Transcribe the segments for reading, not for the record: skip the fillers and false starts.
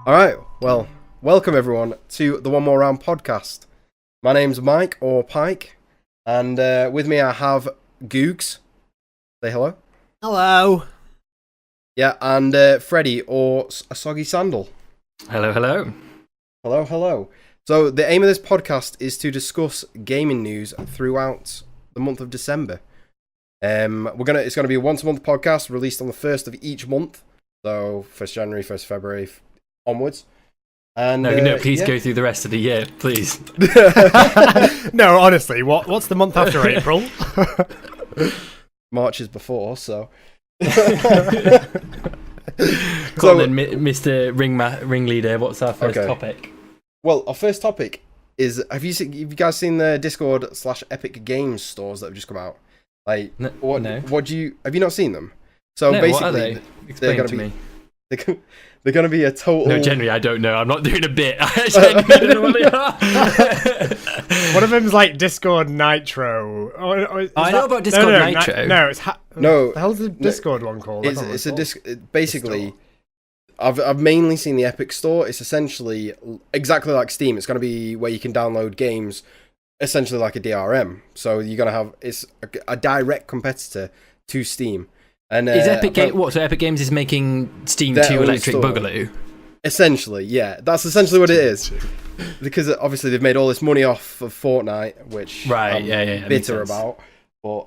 Alright, well, welcome everyone to the OneMOreRound podcast. My name's Mike, or Pike, and with me I have Googs. Say hello. Hello. Yeah, and Freddy, or a Soggy Sandal. Hello, hello. Hello, hello. So the aim of this podcast is to discuss gaming news throughout the month of December. It's gonna be a once-a-month podcast released on the 1st of each month. So 1st January, 1st February onwards. And No, please go through the rest of the year, please. No, honestly, what's the month after April? March is before, so. Go on then, Mr. Ringleader. What's our first topic? Well, our first topic is: have you guys seen the Discord/Epic Games stores that have just come out? Like, no. What do you have you not seen them? So no, basically, what are they? Explain to me. They're going to be a total. No, generally, I don't know. I'm not doing a bit. I genuinely don't know what they are. One of them's like Discord Nitro. I know about Discord Nitro. No, it's no. The hell's the Discord one called? It's a disc. Basically, I've mainly seen the Epic Store. It's essentially exactly like Steam. It's going to be where you can download games, essentially like a DRM. So you're going to have a direct competitor to Steam. And is Epic So Epic Games is making Steam 2 Electric Boogaloo? Essentially, yeah. That's essentially what it is. Because obviously they've made all this money off of Fortnite, which I'm bitter about. But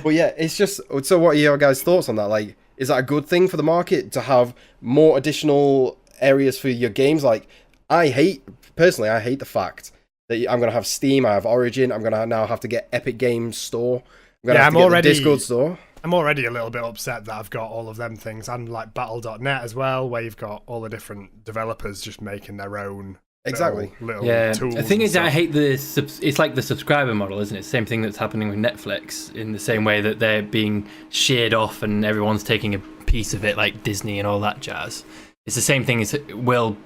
but yeah, it's just. So what are your guys' thoughts on that? Like, is that a good thing for the market to have more additional areas for your games? Like, I hate the fact that I'm going to have Steam, I have Origin, I'm going to now have to get Epic Games Store. I'm going to have to get the Discord Store. I'm already a little bit upset that I've got all of them things, and like Battle.net as well, where you've got all the different developers just making their own little tools. The thing is, I hate it's like the subscriber model, isn't it? Same thing that's happening with Netflix, in the same way that they're being sheared off and everyone's taking a piece of it, like Disney and all that jazz. It's the same thing as will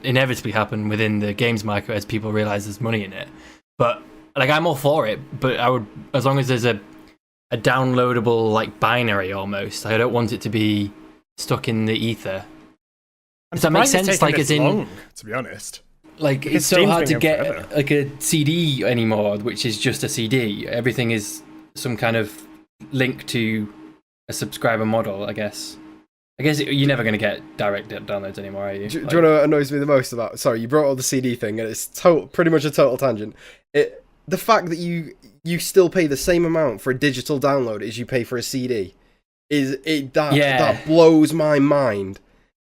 inevitably happen within the games market as people realize there's money in it. But like, I'm all for it, but I would, as long as there's a downloadable like binary almost. I don't want it to be stuck in the ether. Does that make sense? Like, as in, long, to be honest, like it's so hard to get like a CD anymore, which is just a CD. Everything is some kind of link to a subscriber model. I guess you're never going to get direct downloads anymore, are you? Do you know what annoys me the most about? Sorry, you brought up the CD thing, and it's pretty much a total tangent. The fact that you still pay the same amount for a digital download as you pay for a CD that blows my mind.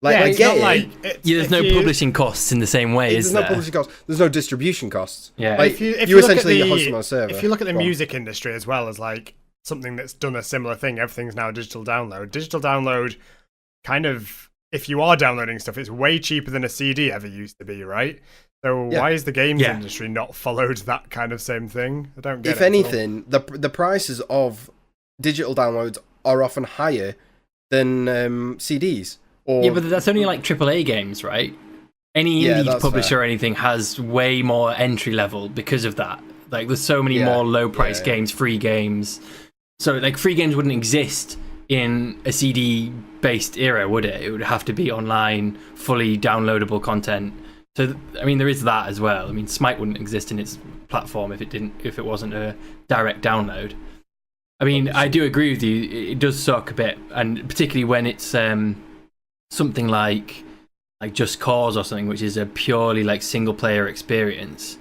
Like, I get it. There's no publishing costs in the same way, is there? There's no publishing costs. There's no distribution costs. Yeah. Like, you essentially host them on a server. If you look at the music industry as well as like something that's done a similar thing, everything's now digital download. Digital download, kind of, if you are downloading stuff, it's way cheaper than a CD ever used to be, right? So why is the games industry not followed that kind of same thing? I don't get it. If anything, the prices of digital downloads are often higher than CDs. But that's only like AAA games, right? Any indie publisher or anything has way more entry level because of that. Like, there's so many more low price games, free games. So like, free games wouldn't exist in a CD based era, would it? It would have to be online, fully downloadable content. So, I mean, there is that as well. I mean, Smite wouldn't exist in its platform if it wasn't a direct download. I mean, I do agree with you. It does suck a bit, and particularly when it's something like Just Cause or something, which is a purely like single player experience.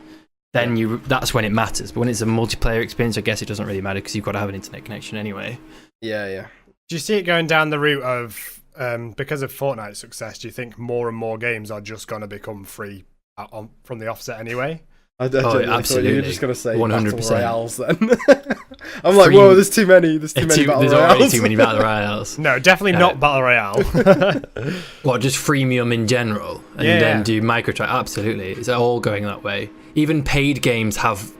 Then that's when it matters. But when it's a multiplayer experience, I guess it doesn't really matter because you've got to have an internet connection anyway. Yeah. Do you see it going down the route of? Because of Fortnite's success, do you think more and more games are just going to become free from the offset anyway? I don't know. Absolutely. You're just going to say 100%. Battle Royales then. I'm like, whoa, there's too many. There's already too many Battle Royales. No, definitely not Battle Royale. Well, just freemium in general. And then do microtransactions. Absolutely. It's all going that way. Even paid games have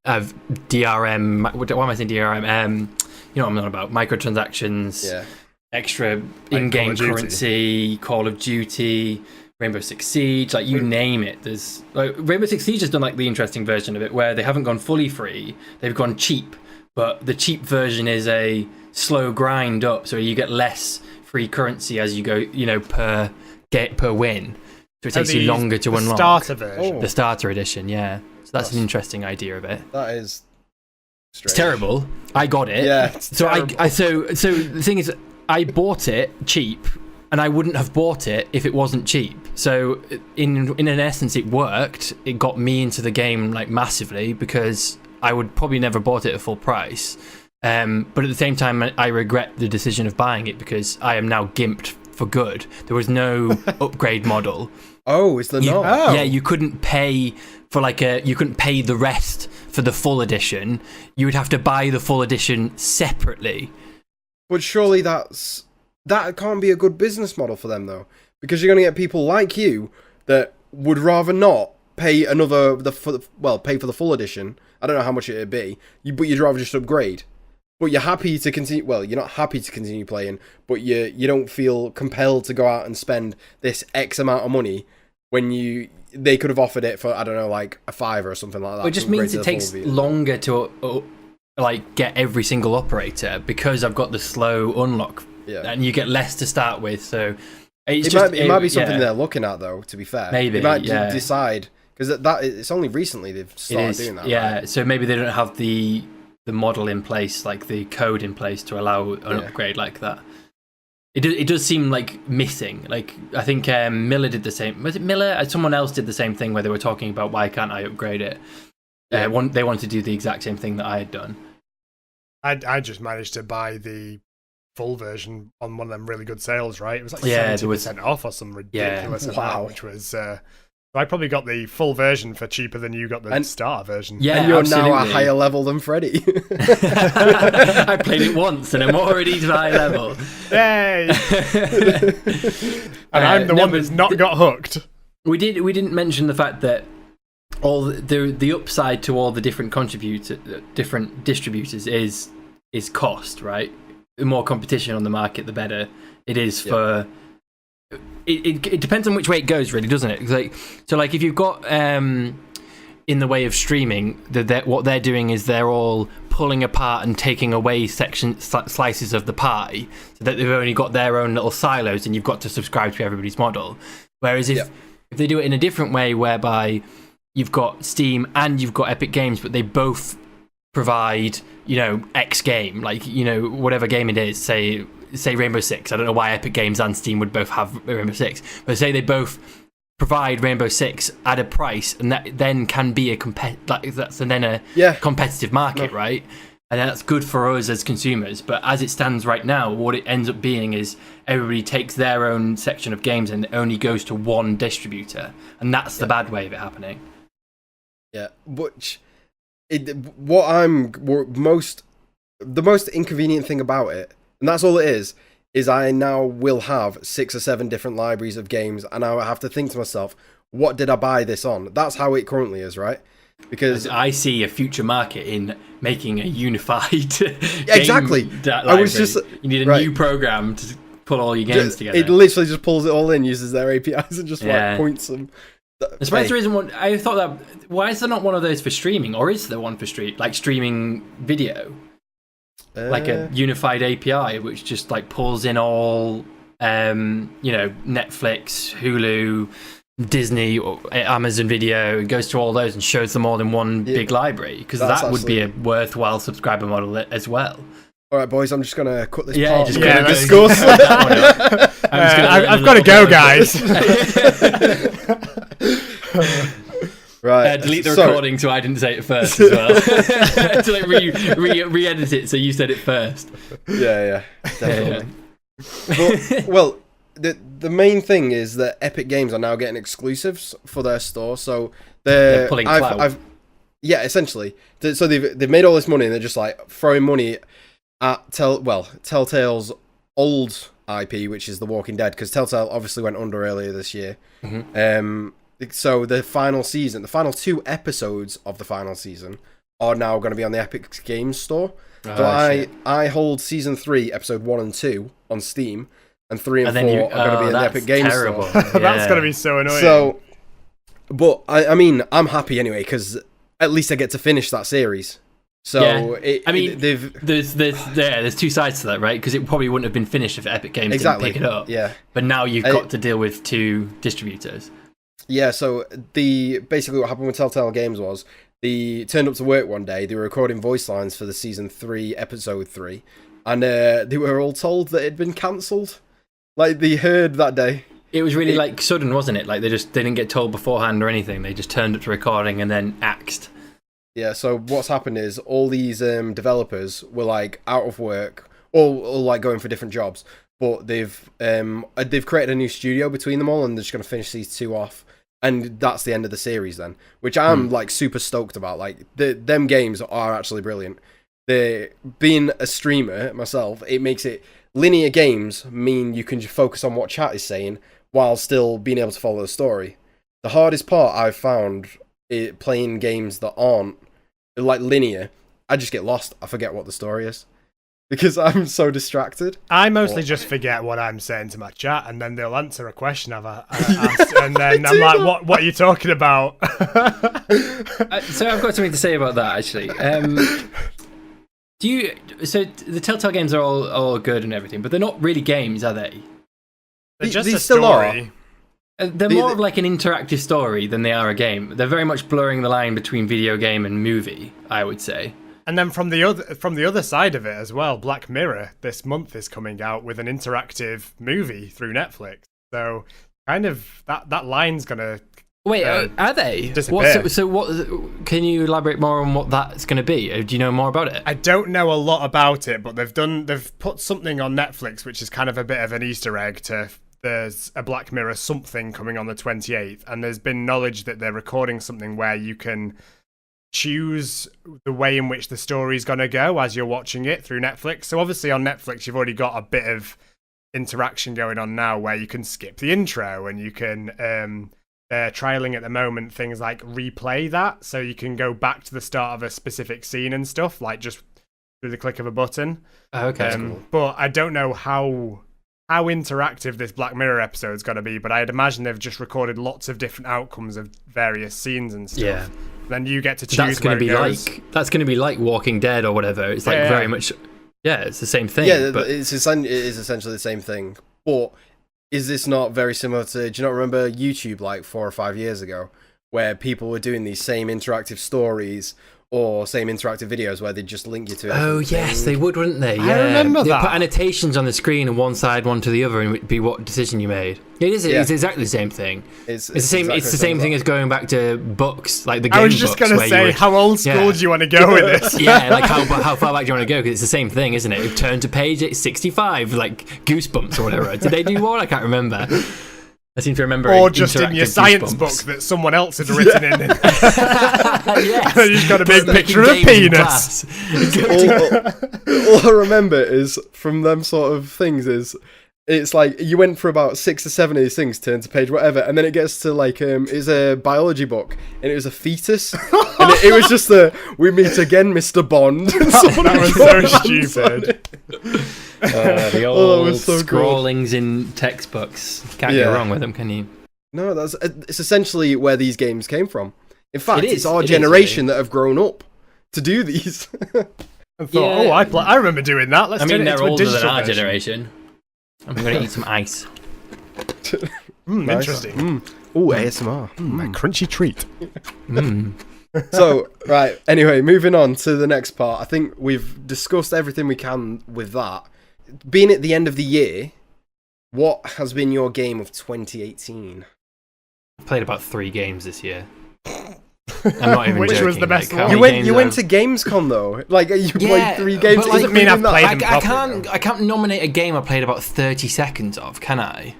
DRM. Why am I saying DRM? You know what I'm on about. Microtransactions. Yeah. Extra in-game currency, Call of Duty, Rainbow Six Siege, like you name it. There's like Rainbow Six Siege has done like the interesting version of it where they haven't gone fully free, they've gone cheap, but the cheap version is a slow grind up, so you get less free currency as you go, per win. So it takes you longer to unlock. The starter version. The starter edition, yeah. So that's an interesting idea of it. That is strange. It's terrible. I got it. Yeah. So so the thing is, I bought it cheap, and I wouldn't have bought it if it wasn't cheap. So in an essence, it worked. It got me into the game like massively, because I would probably never bought it at full price. But at the same time, I regret the decision of buying it, because I am now gimped for good. There was no upgrade model. Oh, is there not? Yeah, you couldn't pay for you couldn't pay the rest for the full edition. You would have to buy the full edition separately. But surely that can't be a good business model for them, though, because you're going to get people like you that would rather not pay pay for the full edition. I don't know how much it'd be, but you'd rather just upgrade. But you're happy to continue. Well, you're not happy to continue playing, but you don't feel compelled to go out and spend this X amount of money when they could have offered it for, I don't know, like a $5 or something like that. It just means it takes longer to get every single operator, because I've got the slow unlock, and you get less to start with. So it might be something they're looking at, though. To be fair, maybe they might decide, because it's only recently they've started doing that. Yeah, right? So maybe they don't have the model in place, like the code in place to allow an upgrade like that. It does seem like missing. Like, I think Miller did the same. Was it Miller? Someone else did the same thing, where they were talking about, why can't I upgrade it? They wanted to do the exact same thing that I had done. I just managed to buy the full version on one of them really good sales, right? It was like 70% off or some ridiculous amount, which was... I probably got the full version for cheaper than you got the starter version. Yeah, and you're now a higher level than Freddy. I played it once and I'm already to high level. Yay! And I'm the one that's not got hooked. We didn't mention the fact that all the upside to all the different distributors is cost, right? The more competition on the market, the better it is for. It depends on which way it goes, really, doesn't it? Like if you've got in the way of streaming, what they're doing is they're all pulling apart and taking away slices of the pie, so that they've only got their own little silos, and you've got to subscribe to everybody's model. Whereas if they do it in a different way, whereby you've got Steam and you've got Epic Games, but they both provide, X game, like, whatever game it is, say Rainbow Six. I don't know why Epic Games and Steam would both have Rainbow Six, but say they both provide Rainbow Six at a price, and that then can be a competitive market, right? And that's good for us as consumers. But as it stands right now, what it ends up being is everybody takes their own section of games and it only goes to one distributor, and that's the bad way of it happening. Yeah, the most inconvenient thing about it, and that's all it is I now will have 6 or 7 different libraries of games, and I have to think to myself, what did I buy this on? That's how it currently is, right? Because I see a future market in making a unified exactly. Game library. I was just you need a new program to pull all your games together. It literally just pulls it all in, uses their APIs, and just points them. I suppose there isn't one. I thought that, why is there not one of those for streaming, or is there one for streaming video? Like a unified API which just like pulls in all Netflix, Hulu, Disney, or Amazon Video, goes to all those and shows them all in one big library, because that would be a worthwhile subscriber model as well. All right, boys, I'm just gonna cut this part. Just discuss. I've got to go, guys. Right. Delete the recording so I didn't say it first as well. To like re-edit it so you said it first. Yeah, definitely. But, well, the main thing is that Epic Games are now getting exclusives for their store, so they're pulling clout. Essentially. So they've made all this money, and they're just like throwing money at Telltale's old IP, which is The Walking Dead, because Telltale obviously went under earlier this year. Mm-hmm. So the final 2 episodes of the final season are now going to be on the Epic Games store. I hold season 3, episode 1 and 2 on Steam, and 3 and 4 are going to be in the Epic Games store. That's going to be so annoying. So, but I mean, I'm happy anyway, because at least I get to finish that series. So there's two sides to that, right? Because it probably wouldn't have been finished if Epic Games didn't pick it up. Yeah. But now you've got to deal with two distributors. Yeah. So basically what happened with Telltale Games was they turned up to work one day. They were recording voice lines for the season 3, episode 3, and they were all told that it had been cancelled. Like they heard that day. It was really like sudden, wasn't it? Like they didn't get told beforehand or anything. They just turned up to recording and then axed. Yeah, so what's happened is all these developers were like out of work or like going for different jobs, but they've created a new studio between them all, and they're just going to finish these 2 off, and that's the end of the series then, which I'm like super stoked about. Like them games are actually brilliant. Being a streamer myself, it makes it linear games mean you can just focus on what chat is saying while still being able to follow the story. The hardest part I've found playing games that aren't like linear, I just get lost. I forget what the story is because I'm so distracted. I mostly just forget what I'm saying to my chat, and then they'll answer a question I've asked, and then I'm like, "What are you talking about?" So I've got something to say about that actually. So the Telltale games are all good and everything, but they're not really games, are they? They're just a story. They're more of like an interactive story than they are a game. They're very much blurring the line between video game and movie, I would say. And then from the other side of it as well, Black Mirror this month is coming out with an interactive movie through Netflix. So kind of that line's gonna are they? Disappear. So what? Can you elaborate more on what that's going to be? Do you know more about it? I don't know a lot about it, but they've put something on Netflix which is kind of a bit of an Easter egg to. There's a Black Mirror something coming on the 28th, and there's been knowledge that they're recording something where you can choose the way in which the story's going to go as you're watching it through Netflix. So obviously on Netflix, you've already got a bit of interaction going on now where you can skip the intro, and you can, they're trialing at the moment things like replay that. So you can go back to the start of a specific scene and stuff, like just through the click of a button. Okay. Cool. But I don't know how interactive this Black Mirror episode's going to be, but I'd imagine they've just recorded lots of different outcomes of various scenes and stuff. Yeah. Then you get to choose that's where it goes. That's going to be like Walking Dead or whatever. It's like very much... Yeah, it's the same thing. Yeah, but... it is essentially the same thing. But is this not very similar to... Do you not remember YouTube like 4 or 5 years ago, where people were doing these same interactive stories or same interactive videos where they just link you to it? Oh, yes, they would, wouldn't they? Yeah. I remember they that. Put annotations on the screen on one side, one to the other, and it would be what decision you made. It's exactly the same thing. It's the same. It's the same thing as going back to books, like the game. I was just going to say, how old school do you want to go with this? Yeah, like how far back do you want to go? Because it's the same thing, isn't it? Turn to page 65, like Goosebumps or whatever. Did they do one? I can't remember. I seem to remember. Or just in your science book that someone else had written in. Yes. And you just got a big picture of a penis. All I remember is from them sort of things is it's like you went for about 6 or 7 of these things, turn to page whatever, and then it gets to like it's a biology book and it was a fetus, and it was just we meet again, Mr. Bond. That was so stupid. The old scrawlings in textbooks. Can't go wrong with them, can you? No, it's essentially where these games came from. In fact, it's our generation that have grown up to do these. And thought, I remember doing that. Let's do it. They're older than our generation. I'm going to eat some ice. Interesting. Oh, ASMR. My crunchy treat. So, right, anyway, moving on to the next part. I think we've discussed everything we can with that. Being at the end of the year, what has been your game of 2018? I've played about 3 games this year. I'm not even Which joking. was the best one? You went to Gamescom though. Like you played 3 games. But doesn't mean I've played them I can't nominate a game I played about 30 seconds of, can I?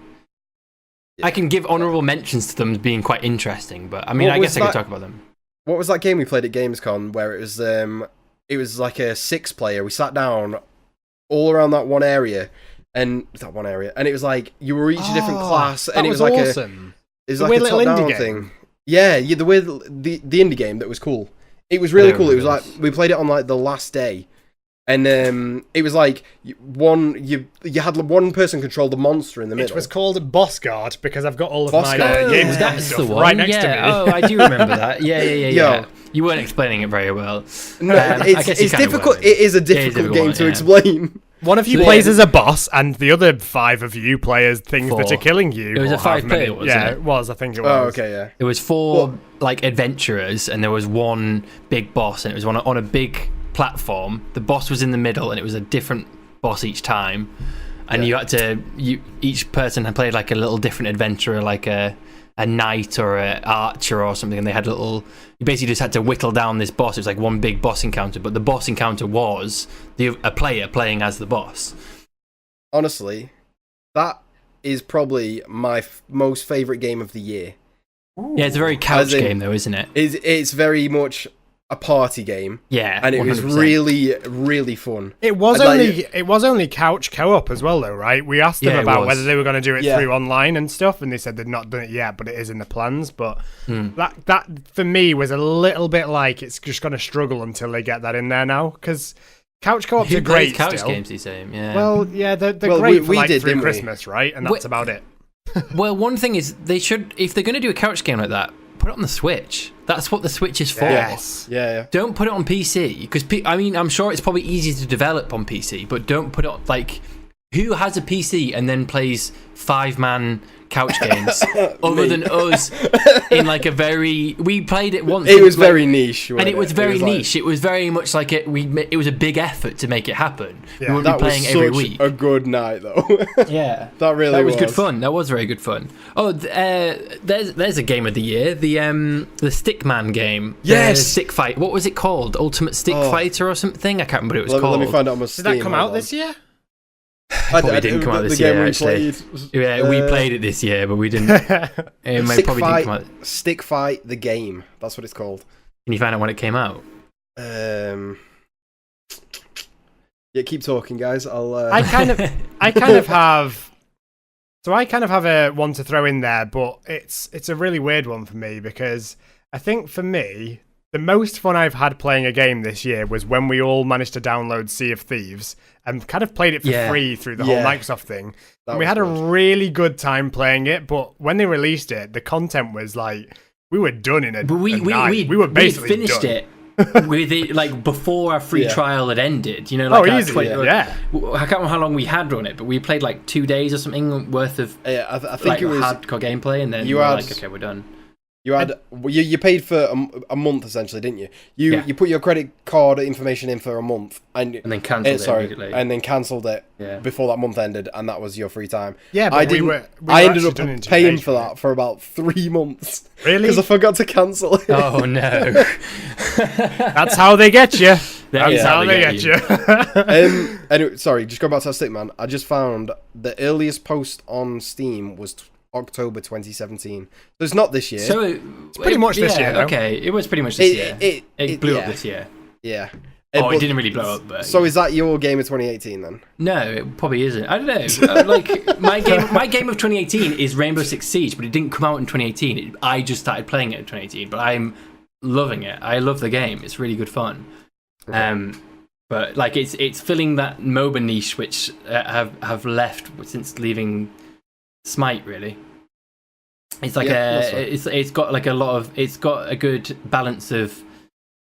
Yeah. I can give honourable mentions to them being quite interesting, but I mean, I guess I could talk about them. What was that game we played at Gamescom where it was like a 6-player? We sat down all around that one area, and it was like you were each a different class, and it was like awesome. It was like a top-down thing. Yeah, the indie game that was cool. It was really cool. It was like we played it on like the last day, And it was like you had one person control the monster in the middle. It was called Boss Guard because I've got all of my games stuff right next to me. Oh, I do remember that. Yeah. You weren't explaining it very well. No, it's difficult. It is a difficult game to explain. One of you plays as a boss, and the other 5 of you play as things that are killing you. It was a 5-player, wasn't it? Yeah, it was. I think it was. Oh, okay, yeah. There was 4 like adventurers, and there was one big boss, and it was on a big platform. The boss was in the middle, and it was a different boss each time. And you had to. Each person had played like a little different adventurer, like a knight or an archer or something, and they had you basically just had to whittle down this boss. It was like one big boss encounter, but the boss encounter was a player playing as the boss. Honestly, that is probably my most favourite game of the year. Yeah, it's a very couch game though, isn't it? It's very much a party game. Yeah, and it 100%. Was really, really fun. It was only couch co-op as well, though, right? We asked them about whether they were going to do it through online and stuff, and they said they've not done it yet, but it is in the plans. But that for me was a little bit like it's just going to struggle until they get that in there now, because couch co-ops are great. Couch games, you say? Yeah. Well, yeah, they're great for like through Christmas, right? And that's about it. Well, one thing is they should, if they're going to do a couch game like that, put it on the Switch. That's what the Switch is for. Yes. Yeah. Don't put it on PC, because I'm sure it's probably easy to develop on PC, but don't put it on, like, who has a PC and then plays 5-man couch games other than us in like we played it once. It was very niche, and it was very niche. It was very much like it was a big effort to make it happen. Yeah. We would be playing every week. A good night though. Yeah, that was good fun. That was very good fun. Oh, there's a game of the year, the Stickman game. Yes, Stick Fight. What was it called? Ultimate Stick Fighter or something? I can't remember what it was called. Let me find out on my Steam. Did that come out this year? Probably didn't come out this year, actually. Yeah, we played it this year, but we didn't. It probably didn't come out. Stick Fight the game. That's what it's called. Can you find out when it came out? Yeah, keep talking, guys. I kind of have a one to throw in there, but it's a really weird one for me, because I think for me the most fun I've had playing a game this year was when we all managed to download Sea of Thieves and kind of played it for free through the whole Microsoft thing. And we had a really good time playing it, but when they released it, the content was like, we were done in a night. We were basically finished done. It with it like before our free trial had ended. You know, like easily, I can't remember how long we had on it, but we played like 2 days or something worth of I think it was hardcore gameplay, and then we were like, okay, we're done. You paid for a month essentially, didn't you? You put your credit card information in for a month and then cancelled it immediately. And then cancelled it before that month ended, and that was your free time. Yeah, but I ended up paying for that for about 3 months. Really? Because I forgot to cancel it. Oh no! That's how they get you. That's how they get you. Anyway, sorry, just go back to that Stickman. I just found the earliest post on Steam was October 2017. So it's not this year. So it's pretty much this year, though. Okay, it was pretty much this year. It blew up this year. Yeah. It didn't really blow up. But, so is that your game of 2018 then? No, it probably isn't. I don't know. Like my game of 2018 is Rainbow Six Siege, but it didn't come out in 2018. I just started playing it in 2018, but I'm loving it. I love the game. It's really good fun. But like it's filling that MOBA niche which have left since leaving Smite, really. It's like it's got like it's got a good balance of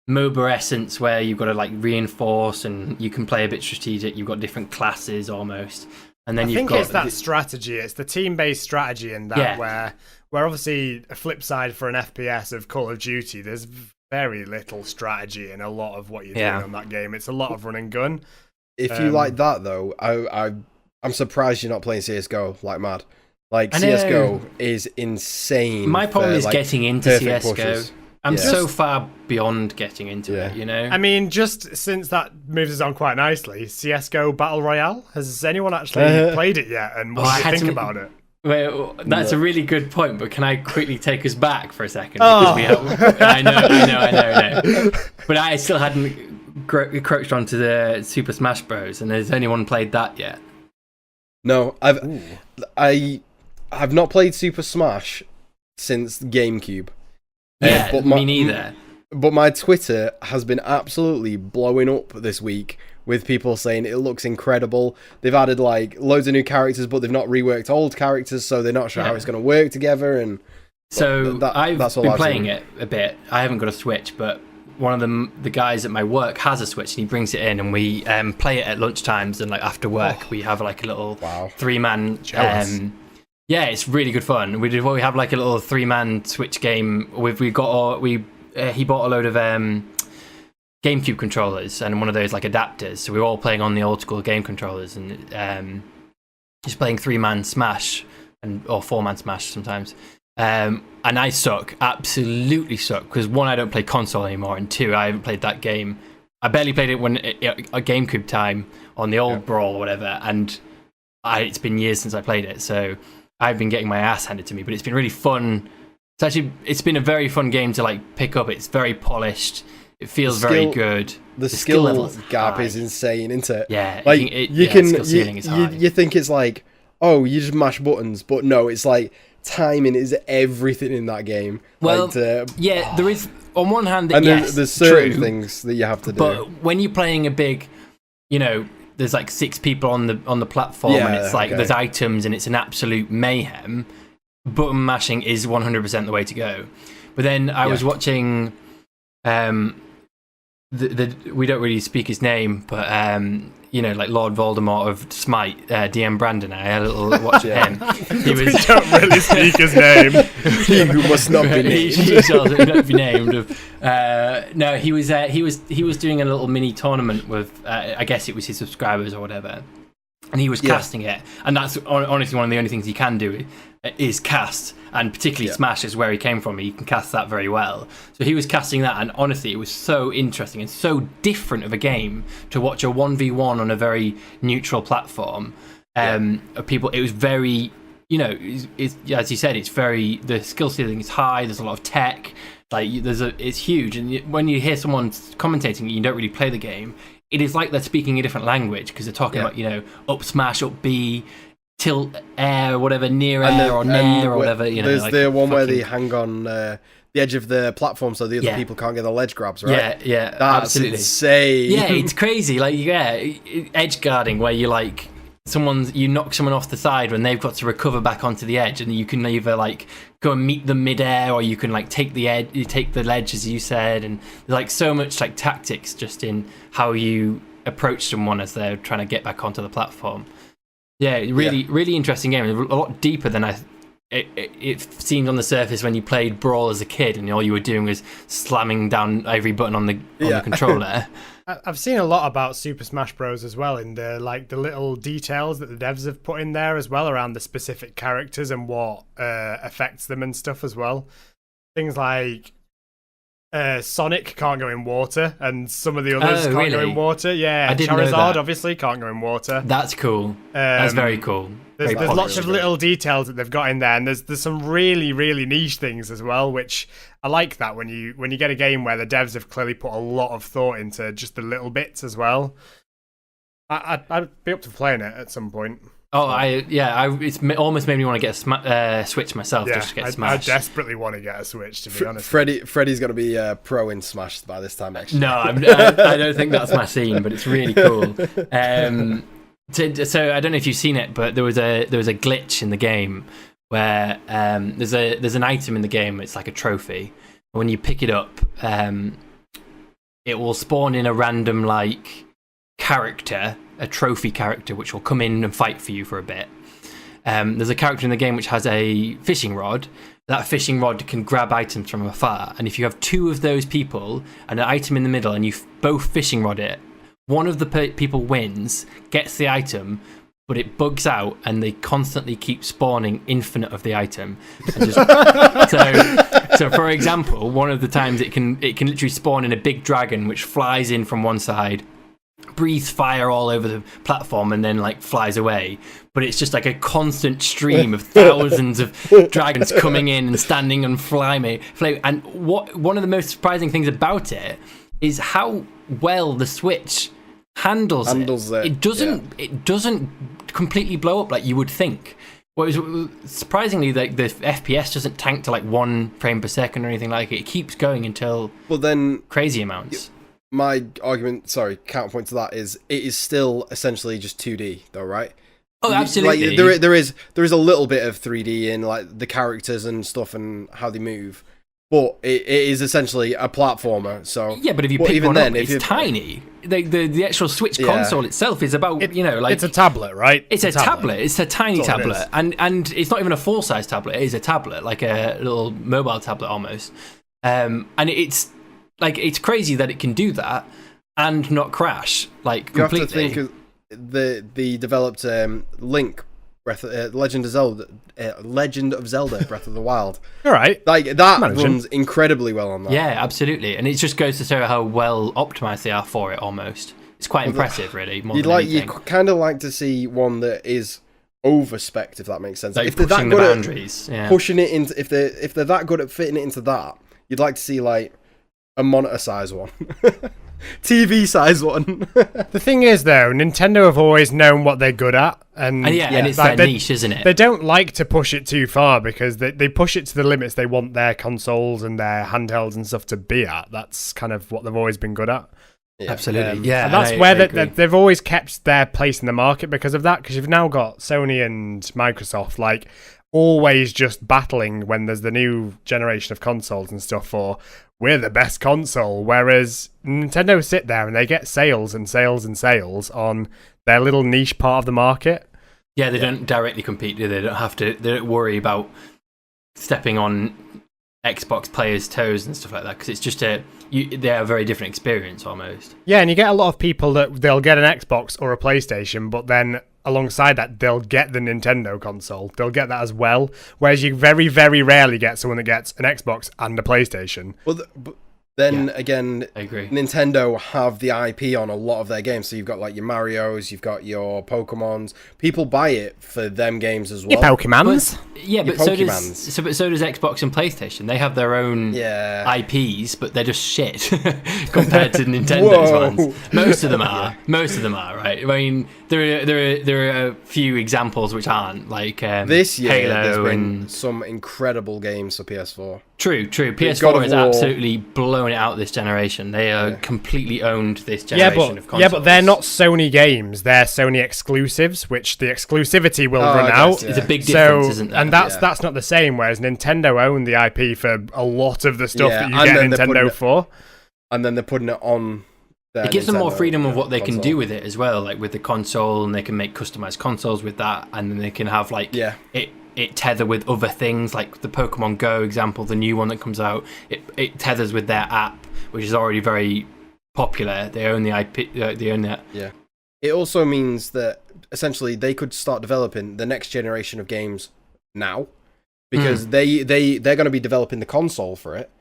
MOBA essence where you've got to like reinforce and you can play a bit strategic. You've got different classes almost, and then it's that strategy. It's the team-based strategy in that where obviously a flip side for an FPS of Call of Duty, there's very little strategy in a lot of what you're doing on that game. It's a lot of run and gun. If you like that though, I'm surprised you're not playing CS:GO like mad. Like CS:GO is insane. My problem is getting into CS:GO. Pushes. I'm so far beyond getting into it, you know? I mean, just since that moves us on quite nicely, CS:GO Battle Royale, has anyone actually played it yet? And what do you think about it? Well, that's a really good point, but can I quickly take us back for a second? Because I know. But I still hadn't encroached onto the Super Smash Bros. And has anyone played that yet? No, I've not played Super Smash since GameCube. Yeah, me neither. But my Twitter has been absolutely blowing up this week with people saying it looks incredible. They've added like loads of new characters, but they've not reworked old characters, so they're not sure how it's going to work together. And so I've been playing it a bit. I haven't got a Switch, but one of the guys at my work has a Switch, and he brings it in, and we play it at lunchtimes and like after work. We have like a little 3-man. Yeah, it's really good fun. We have like a little 3-man Switch game. He bought a load of GameCube controllers and one of those like adapters. So we were all playing on the old school game controllers and just playing 3-man Smash or 4-man Smash sometimes. And I suck, absolutely suck, because 1, I don't play console anymore, and 2, I haven't played that game. I barely played it when a GameCube time on the old Brawl or whatever, and it's been years since I played it, so I've been getting my ass handed to me. But it's been really fun. It's been a very fun game to like pick up. It's very polished. It feels very good. The skill level gap is insane, isn't it? Yeah, like you think it's like, oh, you just mash buttons, but no, it's like timing is everything in that game. Well, there is on one hand, and there's certain things that you have to do. But when you're playing a big, there's like 6 people on the platform, and it's like there's items, and it's an absolute mayhem. Button mashing is 100% the way to go. But then I was watching. We don't really speak his name, but like Lord Voldemort of Smite, DM Brandon. I had a little watch of him. We don't really speak his name. He who must not be named. He shall not be named. No, he was doing a little mini tournament with I guess it was his subscribers or whatever, and he was casting it, and that's honestly one of the only things he can do is cast, and particularly Smash is where he came from. He can cast that very well. So he was casting that, and honestly, it was so interesting and so different of a game to watch a 1v1 on a very neutral platform. Of people, it was very, as you said, it's very, the skill ceiling is high. There's a lot of tech. Like it's huge, and when you hear someone commentating, and you don't really play the game. It is like they're speaking a different language because they're talking about up smash, up B. Tilt air, whatever, near air or nair or whatever. There's like the one where they hang on the edge of the platform so the other people can't get the ledge grabs, right? Yeah, that's absolutely insane. Yeah, it's crazy. Like, edge guarding where you like you knock someone off the side when they've got to recover back onto the edge, and you can either like go and meet them mid-air, or you can like take the ledge, as you said. And there's like so much like tactics just in how you approach someone as they're trying to get back onto the platform. Yeah, really interesting game. A lot deeper than it seemed on the surface when you played Brawl as a kid, and all you were doing was slamming down every button on the controller. I've seen a lot about Super Smash Bros. As well, in the little details that the devs have put in there as well around the specific characters and what affects them and stuff as well. Things like Sonic can't go in water, and some of the others can't go in water. Yeah, Charizard obviously can't go in water. That's cool. That's very cool. There's lots of little details that they've got in there, and there's some really, really niche things as well, which I like that when you get a game where the devs have clearly put a lot of thought into just the little bits as well. I'd be up to playing it at some point. Oh, it's almost made me want to get a Switch myself just to get Smash. I desperately want to get a Switch, to be honest. Freddie's going to be pro in Smash by this time, actually. No, I don't think that's my scene, but it's really cool. So I don't know if you've seen it, but there was a glitch in the game where there's an item in the game. It's like a trophy. And when you pick it up, it will spawn in a random like character, a trophy character, which will come in and fight for you for a bit. There's a character in the game which has a fishing rod. That fishing rod can grab items from afar, and if you have 2 of those people and an item in the middle, and you both fishing rod it, one of the people wins, gets the item, but it bugs out, and they constantly keep spawning infinite of the item. And so for example, one of the times it can literally spawn in a big dragon which flies in from one side, breathes fire all over the platform, and then like flies away. But it's just like a constant stream of thousands of dragons coming in and standing and flying. And one of the most surprising things about it is how well the Switch handles it. It doesn't completely blow up like you would think. Well, surprisingly, like the FPS doesn't tank to like 1 frame per second or anything like it. It keeps going until crazy amounts. my argument, counterpoint to that is it is still essentially just 2D though, right? Oh, absolutely. Like, there is a little bit of 3D in like the characters and stuff and how they move, but it is essentially a platformer. So yeah, but if you pick one up, it's tiny. The actual Switch console itself is about it's a tablet, right? It's a tablet. It's a tiny tablet, and it's not even a full size tablet. It is a tablet, like a little mobile tablet almost. And it's like it's crazy that it can do that and not crash like completely. You have to think of the developed Link. Legend of Zelda, Breath of the Wild. All right, like that runs incredibly well on that. Yeah, absolutely, and it just goes to show how well optimized they are for it. Almost, it's quite impressive, really. You kind of like to see one that is over-spec'd, if that makes sense. Like if they're pushing that good the boundaries, pushing it into, if they're that good at fitting it into that, you'd like to see like a monitor size one. TV size one. The thing is, though, Nintendo have always known what they're good at, and it's their niche, isn't it? They don't like to push it too far because they push it to the limits they want their consoles and their handhelds and stuff to be at. That's kind of what they've always been good at. Yeah. Absolutely, yeah. And that's where they've always kept their place in the market because of that. Because you've now got Sony and Microsoft like always just battling when there's the new generation of consoles and stuff for. We're the best console, whereas Nintendo sit there and they get sales and sales and sales on their little niche part of the market. Yeah, they don't directly compete, do they? They don't worry about stepping on Xbox players' toes and stuff like that, because it's just they have a very different experience almost. Yeah, and you get a lot of people that they'll get an Xbox or a PlayStation, but then alongside that, they'll get the Nintendo console. They'll get that as well. Whereas you very, very rarely get someone that gets an Xbox and a PlayStation. Well, then again, I agree. Nintendo have the IP on a lot of their games. So you've got like your Marios, you've got your Pokemons. People buy it for them games as well. Your Pokemons? But so does Xbox and PlayStation. They have their own IPs, but they're just shit compared to Nintendo's ones. Most of them are. Most of them are, right? I mean, there are a few examples which aren't, like this year. Halo there's been and some incredible games for PS4. True. PS4 has absolutely blown it out this generation. They are completely owned this generation of consoles. Yeah, but they're not Sony games. They're Sony exclusives, which the exclusivity will run out. It's a big difference, isn't there? And that's not the same, whereas Nintendo own the IP for a lot of the stuff that you get Nintendo for. And then they're putting it on it gives them more freedom of what they can do with it as well, like with the console, and they can make customized consoles with that, and then they can have like it tether with other things, like the Pokemon Go example, the new one that comes out. It tethers with their app, which is already very popular. They own the IP. They own that. Yeah. It also means that essentially they could start developing the next generation of games now, because they're going to be developing the console for it,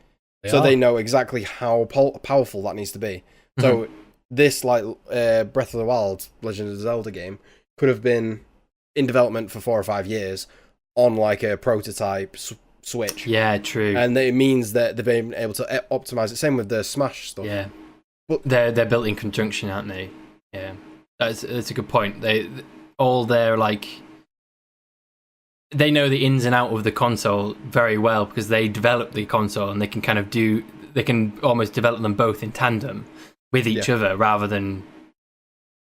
they know exactly how powerful that needs to be. So this like Breath of the Wild, Legend of Zelda game could have been in development for 4 or 5 years on like a prototype Switch. Yeah, true. And it means that they've been able to optimize it. Same with the Smash stuff. Yeah, but they're built in conjunction, aren't they? Yeah, that's a good point. They know the ins and out of the console very well because they develop the console and they can almost develop them both in tandem with each other rather than.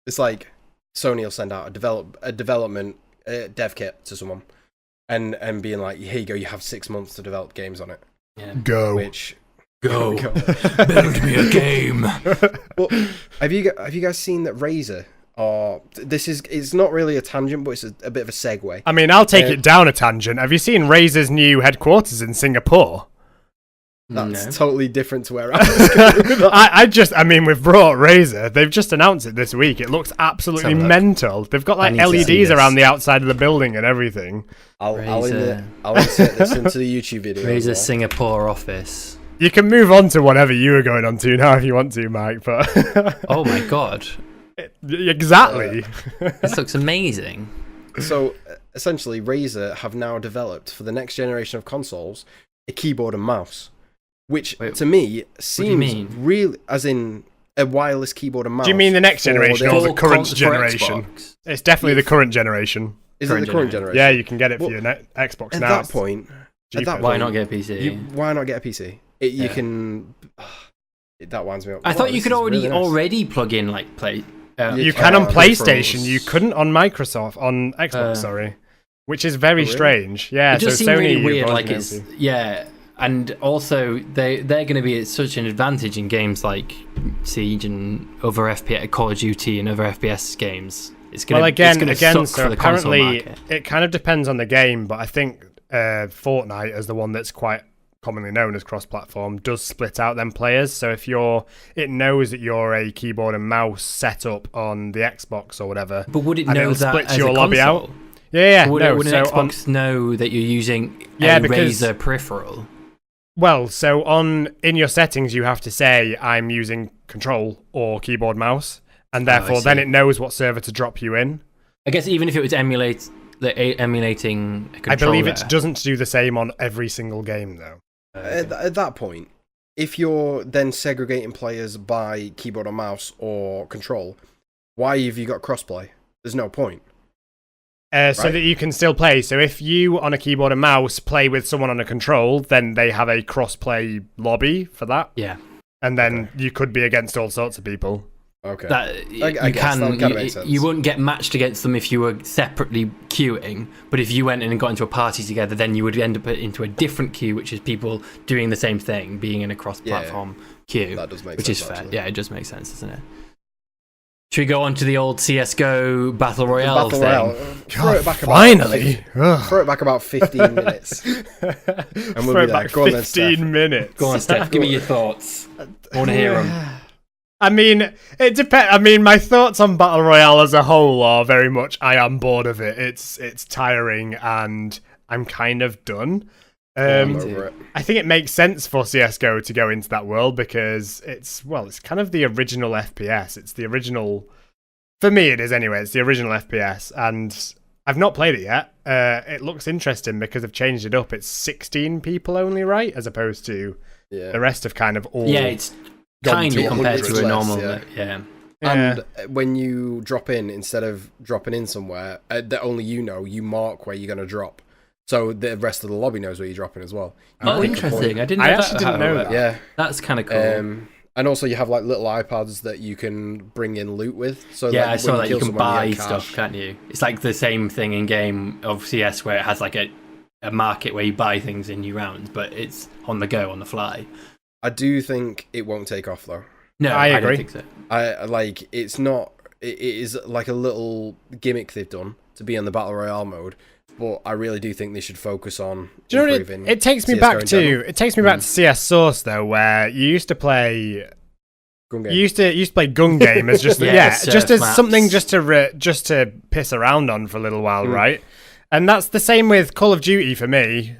It's like Sony will send out a development dev kit to someone and being like, here you go, you have 6 months to develop games on it. Yeah. Go. Go. Build me a game. Well, have you guys seen that Razer it's not really a tangent, but it's a bit of a segue. I mean, I'll take it down a tangent. Have you seen Razer's new headquarters in Singapore? That's totally different to where I was going with that. I mean, we've brought Razer. They've just announced it this week. It looks absolutely mental. They've got like LEDs around the outside of the building and everything. I'll insert this into the YouTube video. Razer Singapore office. You can move on to whatever you were going on to now if you want to, Mike. But oh my god. Exactly. This looks amazing. So essentially, Razer have now developed for the next generation of consoles a keyboard and mouse, which to me seems really, as in a wireless keyboard and mouse. Do you mean the next generation or the current generation? It's definitely the current generation. Is it the current generation? Yeah, you can get it for your Xbox now. At that point, why not get a PC? Why not get a PC? You can. that winds me up. I thought you could already plug in like play. You can on PlayStation. You couldn't on Xbox. Sorry, which is very strange. Yeah, it just so seemed Sony really weird. Like and also they're going to be at such an advantage in games like Siege and other FPS, Call of Duty and other FPS games. It's going again. So apparently, it kind of depends on the game, but I think Fortnite, as the one that's quite commonly known as cross-platform, does split out them players. So if it knows that you're a keyboard and mouse setup on the Xbox or whatever, but would it know that split as your a lobby console? out? Yeah. Would an Xbox know that you're using a Razer peripheral? Well, so in your settings, you have to say I'm using control or keyboard mouse, and therefore then it knows what server to drop you in. I guess even if it was emulating a controller. I believe it doesn't do the same on every single game, though. At that point, if you're then segregating players by keyboard or mouse or control, why have you got crossplay? There's no point. So that you can still play. So if you, on a keyboard and mouse, play with someone on a control, then they have a cross-play lobby for that. Yeah. And then you could be against all sorts of people. Okay. I guess that kind of makes sense. You wouldn't get matched against them if you were separately queuing, but if you went in and got into a party together, then you would end up into a different queue, which is people doing the same thing, being in a cross-platform queue. That does make sense, which is fair. Actually. Yeah, it does make sense, doesn't it? Should we go on to the old CSGO Battle Royale thing? Throw it back finally! Throw it back about 15 minutes. And we'll throw be it back there. 15 minutes. Go on, Steph. Give me your thoughts. I want to hear them. I mean, it depends. I mean, my thoughts on Battle Royale as a whole are very much, I am bored of it. It's tiring, and I'm kind of done. I'm over it. I think it makes sense for CSGO to go into that world because it's kind of the original FPS. It's the original, for me it is anyway, it's the original FPS, and I've not played it yet. It looks interesting because they've changed it up. It's 16 people only, right? As opposed to the rest of kind of all... Yeah, it's tiny compared to a normal... Yeah. And when you drop in, instead of dropping in somewhere that only you know, you mark where you're going to drop. So the rest of the lobby knows where you're dropping as well. Oh, interesting. I didn't know that. Yeah. That's kind of cool. And also you have like little iPads that you can bring in loot with. So I saw that you can buy stuff, can't you? It's like the same thing in game of CS where it has like a market where you buy things in new rounds, but it's on the go, on the fly. I do think it won't take off though. No, I agree. Don't think so. It's not. It is like a little gimmick they've done to be on the Battle Royale mode. But I really do think they should focus on improving. It takes me back to CS Source though, where you used to play gun game. You used to play gun game as just just as something just to piss around on for a little while, right? And that's the same with Call of Duty for me.